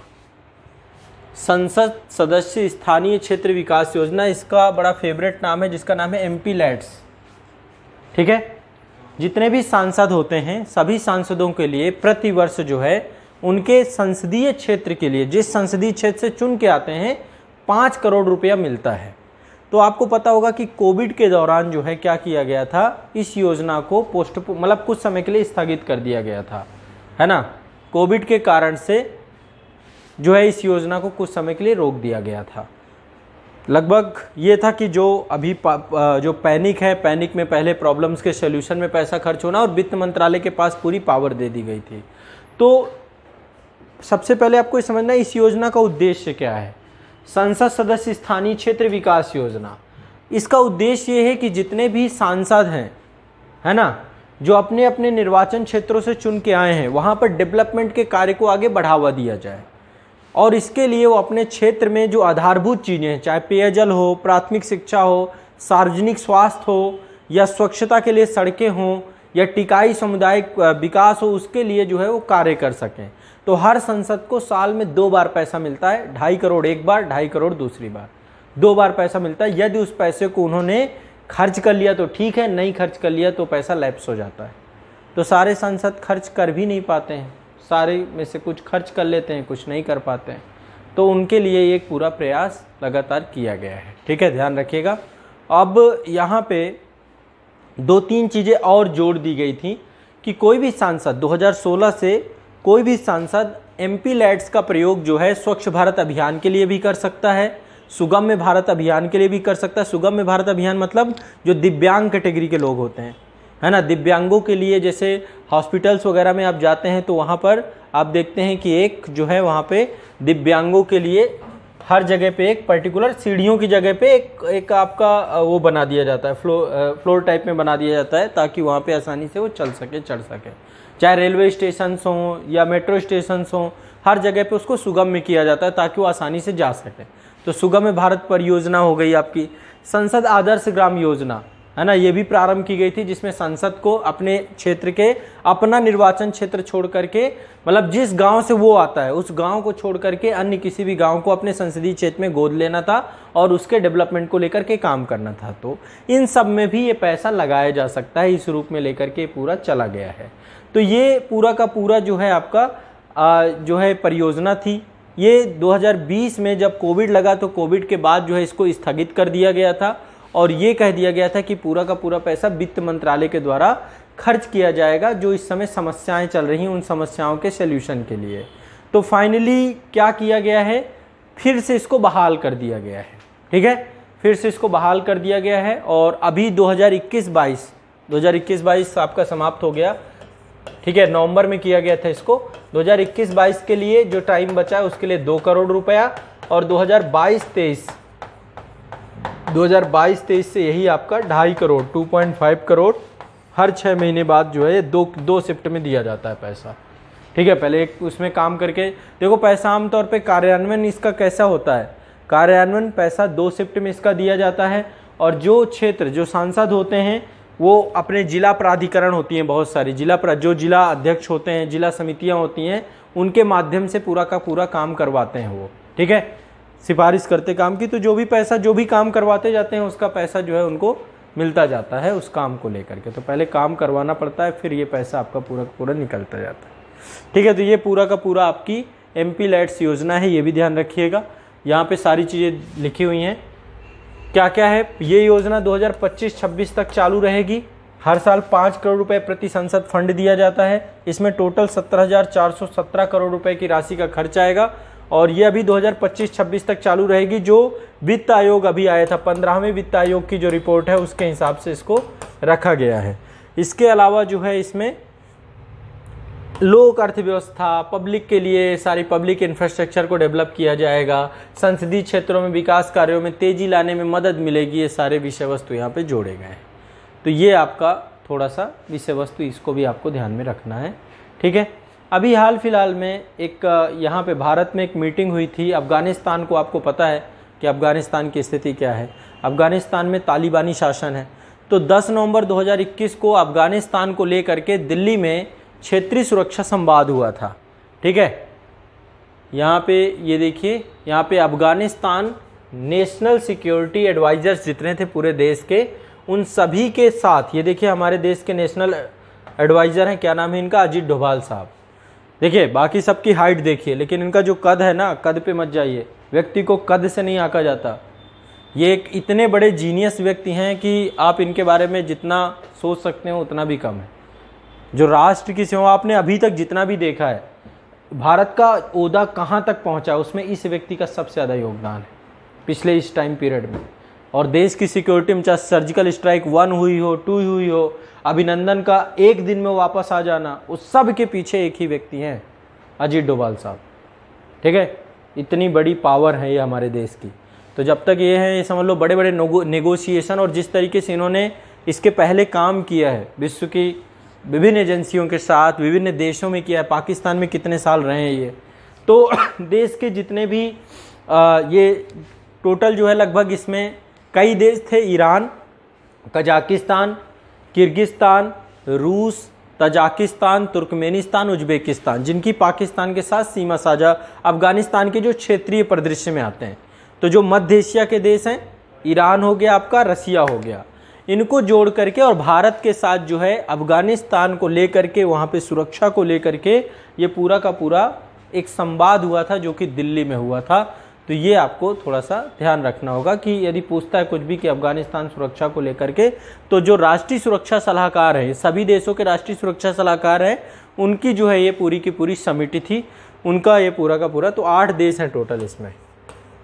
संसद सदस्य स्थानीय क्षेत्र विकास योजना। इसका बड़ा फेवरेट नाम है जिसका नाम है एमपी लैड्स। ठीक है, जितने भी सांसद होते हैं सभी सांसदों के लिए प्रति वर्ष जो है उनके संसदीय क्षेत्र के लिए, जिस संसदीय क्षेत्र से चुन के आते हैं, 5 करोड़ रुपया मिलता है। तो आपको पता होगा कि कोविड के दौरान जो है क्या किया गया था, इस योजना को मतलब कुछ समय के लिए स्थगित कर दिया गया था, है ना। कोविड के कारण से जो है इस योजना को कुछ समय के लिए रोक दिया गया था। लगभग ये था कि जो अभी जो पैनिक है, पैनिक में पहले प्रॉब्लम्स के सॉल्यूशन में पैसा खर्च होना, और वित्त मंत्रालय के पास पूरी पावर दे दी गई थी। तो सबसे पहले आपको ये समझना है इस योजना का उद्देश्य क्या है। संसद सदस्य स्थानीय क्षेत्र विकास योजना, इसका उद्देश्य ये है कि जितने भी सांसद हैं, है ना, जो अपने अपने निर्वाचन क्षेत्रों से चुन के आए हैं, वहाँ पर डेवलपमेंट के कार्य को आगे बढ़ावा दिया जाए। और इसके लिए वो अपने क्षेत्र में जो आधारभूत चीज़ें हैं, चाहे पेयजल हो, प्राथमिक शिक्षा हो, सार्वजनिक स्वास्थ्य हो, या स्वच्छता के लिए सड़कें हों, या टिकाई सामुदायिक विकास हो, उसके लिए जो है वो कार्य कर सकें। तो हर संसद को साल में 2 बार पैसा मिलता है, 2.5 करोड़ एक बार, 2.5 करोड़ दूसरी बार, 2 बार पैसा मिलता है। यदि उस पैसे को उन्होंने खर्च कर लिया तो ठीक है, नहीं खर्च कर लिया तो पैसा लैप्स हो जाता है। तो सारे सांसद खर्च कर भी नहीं पाते हैं, सारे में से कुछ खर्च कर लेते हैं, कुछ नहीं कर पाते हैं। तो उनके लिए एक पूरा प्रयास लगातार किया गया है। ठीक है, ध्यान रखिएगा। अब यहाँ पे 2-3 चीज़ें और जोड़ दी गई थी कि कोई भी सांसद 2016 से कोई भी सांसद एमपी लैड्स का प्रयोग जो है स्वच्छ भारत अभियान के लिए भी कर सकता है, सुगम्य भारत अभियान के लिए भी कर सकता है। सुगम्य भारत अभियान मतलब जो दिव्यांग कैटेगरी के लोग होते हैं, है ना, दिव्यांगों के लिए जैसे हॉस्पिटल्स वगैरह में आप जाते हैं तो वहाँ पर आप देखते हैं कि एक जो है वहाँ पे दिव्यांगों के लिए हर जगह पे एक पर्टिकुलर सीढ़ियों की जगह पे एक आपका वो बना दिया जाता है, फ्लोर टाइप में बना दिया जाता है, ताकि वहाँ पे आसानी से वो चल सके, चढ़ सके। चाहे रेलवे स्टेशन हों या मेट्रो स्टेशन हों, हर जगह पे उसको सुगम्य किया जाता है ताकि वो आसानी से जा सके। तो सुगम्य भारत परियोजना हो गई आपकी। संसद आदर्श ग्राम योजना, है ना, ये भी प्रारंभ की गई थी, जिसमें संसद को अपने क्षेत्र के, अपना निर्वाचन क्षेत्र छोड़ करके, मतलब जिस गांव से वो आता है उस गांव को छोड़ करके अन्य किसी भी गांव को अपने संसदीय क्षेत्र में गोद लेना था और उसके डेवलपमेंट को लेकर के काम करना था। तो इन सब में भी ये पैसा लगाया जा सकता है, इस रूप में लेकर के पूरा चला गया है। तो ये पूरा का पूरा जो है आपका जो है परियोजना थी। ये 2020 में जब कोविड लगा तो कोविड के बाद जो है इसको स्थगित कर दिया गया था और ये कह दिया गया था कि पूरा का पूरा पैसा वित्त मंत्रालय के द्वारा खर्च किया जाएगा, जो इस समय समस्याएं चल रही हैं उन समस्याओं के सल्यूशन के लिए। तो फाइनली क्या किया गया है, फिर से इसको बहाल कर दिया गया है। ठीक है, फिर से इसको बहाल कर दिया गया है और अभी 2021-22 आपका समाप्त हो गया। ठीक है, नवंबर में किया गया था इसको। 2021-22 के लिए जो टाइम बचा है उसके लिए 2 करोड़ रुपया और 2022-23 से यही आपका 2.5 करोड़ 2.5 करोड़ हर 6 महीने बाद जो है 2 शिफ्ट में दिया जाता है पैसा। ठीक है, पहले एक उसमें काम करके देखो, पैसा आमतौर पे कार्यान्वयन इसका कैसा होता है, कार्यान्वयन पैसा 2 शिफ्ट में इसका दिया जाता है और जो क्षेत्र, जो सांसद होते हैं वो अपने जिला प्राधिकरण होती हैं, बहुत सारी जो जिला अध्यक्ष होते हैं, जिला समितियां होती हैं, उनके माध्यम से पूरा का पूरा काम करवाते हैं वो। ठीक है, सिफारिश करते काम की, तो जो भी पैसा, जो भी काम करवाते जाते हैं उसका पैसा जो है उनको मिलता जाता है उस काम को लेकर के। तो पहले काम करवाना पड़ता है, फिर ये पैसा आपका पूरा का पूरा निकलता जाता है। ठीक है, तो ये पूरा का पूरा आपकी MP लैट्स योजना है, ये भी ध्यान रखिएगा। यहाँ पे सारी चीज़ें लिखी हुई हैं क्या क्या है। ये योजना 2025-26 तक चालू रहेगी। हर साल 5 करोड़ रुपए प्रति संसद फंड दिया जाता है। इसमें टोटल 17,417 करोड़ रुपए की राशि का खर्च आएगा और ये अभी 2025-26 तक चालू रहेगी। जो वित्त आयोग अभी आया था, 15वें वित्त आयोग की जो रिपोर्ट है उसके हिसाब से इसको रखा गया है। इसके अलावा जो है इसमें लोक अर्थव्यवस्था, पब्लिक के लिए सारी पब्लिक इंफ्रास्ट्रक्चर को डेवलप किया जाएगा, संसदीय क्षेत्रों में विकास कार्यों में तेजी लाने में मदद मिलेगी, ये सारे विषय वस्तु यहाँ पे जोड़े गए हैं। तो ये आपका थोड़ा सा विषय वस्तु, इसको भी आपको ध्यान में रखना है। ठीक है, अभी हाल फिलहाल में एक यहाँ पे भारत में एक मीटिंग हुई थी अफ़गानिस्तान को। आपको पता है कि अफ़गानिस्तान की स्थिति क्या है, अफ़गानिस्तान में तालिबानी शासन है। तो 10 नवंबर 2021 को अफ़गानिस्तान को लेकर के दिल्ली में क्षेत्रीय सुरक्षा संवाद हुआ था। ठीक है, यहाँ पे ये देखिए, यहाँ पे अफ़गानिस्तान नेशनल सिक्योरिटी एडवाइजर्स जितने थे पूरे देश के, उन सभी के साथ, ये देखिए हमारे देश के नेशनल एडवाइज़र हैं, क्या नाम है इनका, अजीत डोभाल साहब। देखिए बाकी सबकी हाइट देखिए, लेकिन इनका जो कद है ना, कद पे मत जाइए, व्यक्ति को कद से नहीं आंका जाता। ये एक इतने बड़े जीनियस व्यक्ति हैं कि आप इनके बारे में जितना सोच सकते हो उतना भी कम है। जो राष्ट्र की सेवा आपने अभी तक जितना भी देखा है, भारत का ओहदा कहाँ तक पहुँचा, उसमें इस व्यक्ति का सबसे ज़्यादा योगदान है पिछले इस टाइम पीरियड में। और देश की सिक्योरिटी में चाहे सर्जिकल स्ट्राइक 1 हुई हो, 2 हुई हो, अभिनंदन का एक दिन में वापस आ जाना, उस सब के पीछे एक ही व्यक्ति हैं, अजीत डोभाल साहब। ठीक है, इतनी बड़ी पावर है ये हमारे देश की। तो जब तक ये है, ये समझ लो बड़े बड़े नेगोशिएशन, और जिस तरीके से इन्होंने इसके पहले काम किया है विश्व की विभिन्न एजेंसियों के साथ, विभिन्न देशों में किया है, पाकिस्तान में कितने साल रहे हैं ये, तो देश के जितने भी ये टोटल जो है लगभग इसमें कई देश थे, ईरान, कजाकिस्तान, किर्गिस्तान, रूस, तजाकिस्तान, तुर्कमेनिस्तान, उज्बेकिस्तान, जिनकी पाकिस्तान के साथ सीमा साझा अफ़गानिस्तान के जो क्षेत्रीय परिदृश्य में आते हैं। तो जो मध्य एशिया के देश हैं, ईरान हो गया आपका, रसिया हो गया, इनको जोड़ करके और भारत के साथ जो है अफ़गानिस्तान को लेकर के, वहाँ पे सुरक्षा को लेकर के ये पूरा का पूरा एक संवाद हुआ था जो कि दिल्ली में हुआ था। तो ये आपको थोड़ा सा ध्यान रखना होगा कि यदि पूछता है कुछ भी कि अफ़गानिस्तान सुरक्षा को लेकर के, तो जो राष्ट्रीय सुरक्षा सलाहकार हैं, सभी देशों के राष्ट्रीय सुरक्षा सलाहकार हैं, उनकी जो है ये पूरी की पूरी समिति थी, उनका ये पूरा का पूरा, तो 8 देश हैं टोटल, इसमें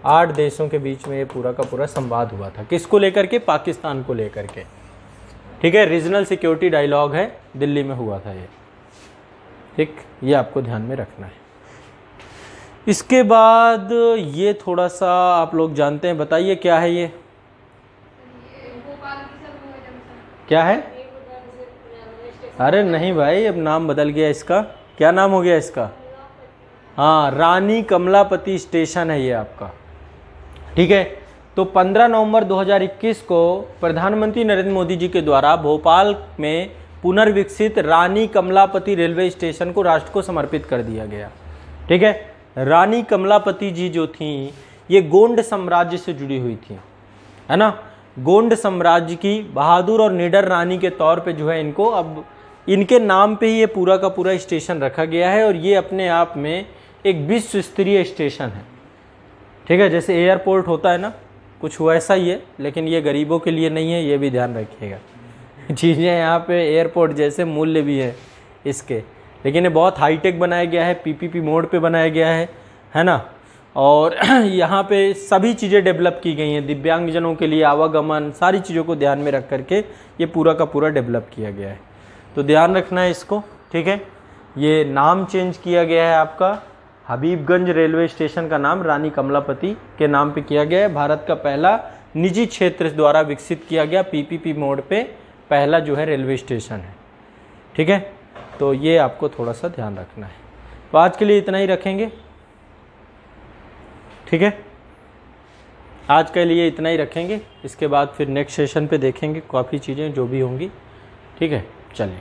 8 देशों के बीच में ये पूरा का पूरा संवाद हुआ था। किसको लेकर के? पाकिस्तान को लेकर के। ठीक है, रीजनल सिक्योरिटी डायलॉग है, दिल्ली में हुआ था ये। ठीक, ये आपको ध्यान में रखना है। इसके बाद ये थोड़ा सा आप लोग जानते हैं, बताइए क्या है ये, क्या है? अरे नहीं भाई, अब नाम बदल गया इसका। क्या नाम हो गया इसका? हाँ, रानी कमलापति स्टेशन है ये आपका। ठीक है, तो 15 नवंबर 2021 को प्रधानमंत्री नरेंद्र मोदी जी के द्वारा भोपाल में पुनर्विकसित रानी कमलापति रेलवे स्टेशन को राष्ट्र को समर्पित कर दिया गया। ठीक है, रानी कमलापति जी जो थी ये गोंड साम्राज्य से जुड़ी हुई थी, है ना। गोंड साम्राज्य की बहादुर और निडर रानी के तौर पे जो है इनको अब इनके नाम पे ही ये पूरा का पूरा स्टेशन रखा गया है और ये अपने आप में एक विश्व स्तरीय स्टेशन है। ठीक है, जैसे एयरपोर्ट होता है ना, कुछ वैसा ही है, लेकिन ये गरीबों के लिए नहीं है, ये भी ध्यान रखिएगा। चीज़ें यहाँ पे एयरपोर्ट जैसे मूल्य भी है इसके, लेकिन ये बहुत हाईटेक बनाया गया है, पीपीपी मोड पे बनाया गया है ना। और यहाँ पे सभी चीज़ें डेवलप की गई हैं, दिव्यांगजनों के लिए आवागमन, सारी चीज़ों को ध्यान में रख करके ये पूरा का पूरा डेवलप किया गया है। तो ध्यान रखना है इसको। ठीक है, ये नाम चेंज किया गया है, आपका हबीबगंज रेलवे स्टेशन का नाम रानी कमलापति के नाम पे किया गया है। भारत का पहला निजी क्षेत्र द्वारा विकसित किया गया पीपीपी मोड पे पहला जो है रेलवे स्टेशन है। ठीक है, तो ये आपको थोड़ा सा ध्यान रखना है। तो आज के लिए इतना ही रखेंगे। ठीक है, आज के लिए इतना ही रखेंगे, इसके बाद फिर नेक्स्ट सेशन पे देखेंगे काफ़ी चीज़ें जो भी होंगी। ठीक है, चलिए।